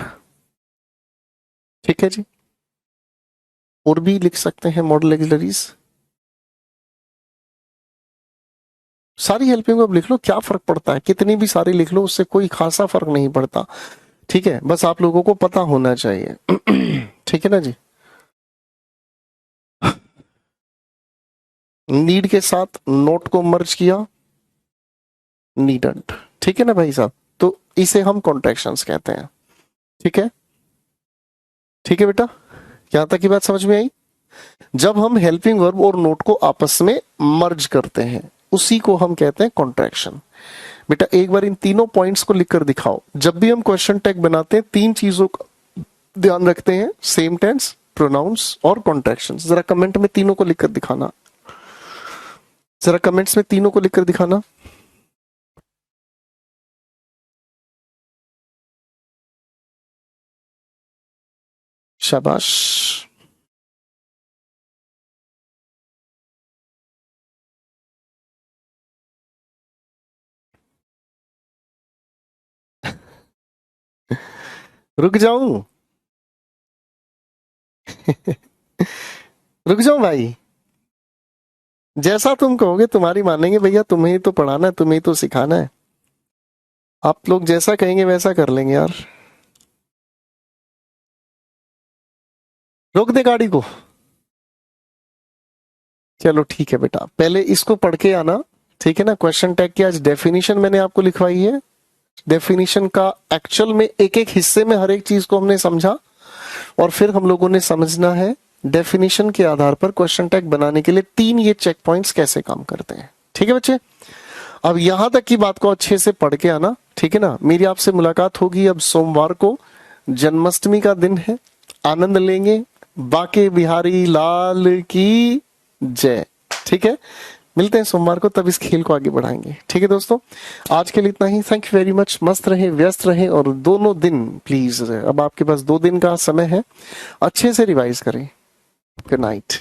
ठीक है जी? और भी लिख सकते हैं मॉडल एक्सिलरीज, सारी हेल्पिंग वर्ब लिख लो, क्या फर्क पड़ता है? कितनी भी सारी लिख लो, उससे कोई खासा फर्क नहीं पड़ता। ठीक है, बस आप लोगों को पता होना चाहिए। ठीक है ना जी? नीड के साथ नोट को मर्ज किया, नीडंट। ठीक है ना भाई साहब? तो इसे हम कॉन्ट्रैक्शंस कहते हैं। ठीक है? ठीक है बेटा, यहां तक की बात समझ में आई? जब हम हेल्पिंग वर्ब और नोट को आपस में मर्ज करते हैं उसी को हम कहते हैं कॉन्ट्रैक्शन। बेटा एक बार इन तीनों पॉइंट्स को लिखकर दिखाओ। जब भी हम क्वेश्चन टैग बनाते हैं तीन चीजों का ध्यान रखते हैं, सेम टेंस, प्रोनाउंस और कॉन्ट्रैक्शंस। जरा कमेंट में तीनों को लिखकर दिखाना, जरा कमेंट्स में तीनों को लिखकर दिखाना। शाबाश। रुक जाऊं? रुक जाऊं भाई? जैसा तुम कहोगे तुम्हारी मानेंगे भैया, तुम्हें ही तो पढ़ाना है, तुम्हें ही तो सिखाना है। आप लोग जैसा कहेंगे वैसा कर लेंगे यार। रोक दे गाड़ी को। चलो ठीक है बेटा, पहले इसको पढ़ के आना। ठीक है ना? क्वेश्चन टैग की आज डेफिनेशन मैंने आपको लिखवाई है। डेफिनेशन का एक्चुअल में एक एक हिस्से में हर एक चीज को हमने समझा और फिर हम लोगों ने समझना है डेफिनेशन के आधार पर क्वेश्चन टैग बनाने के लिए तीन ये चेक पॉइंट्स कैसे काम करते हैं। ठीक है बच्चे? अब यहां तक की बात को अच्छे से पढ़ के आना। ठीक है ना? मेरी आपसे मुलाकात होगी अब सोमवार को, जन्माष्टमी का दिन है, आनंद लेंगे। बाके बिहारी लाल की जय। ठीक है? मिलते हैं सोमवार को, तब इस खेल को आगे बढ़ाएंगे। ठीक है दोस्तों, आज के लिए इतना ही। Thank you very much. मस्त रहे, व्यस्त रहे और दोनों दिन प्लीज, अब आपके पास 2 दिन का समय है, अच्छे से रिवाइज करें। Good night.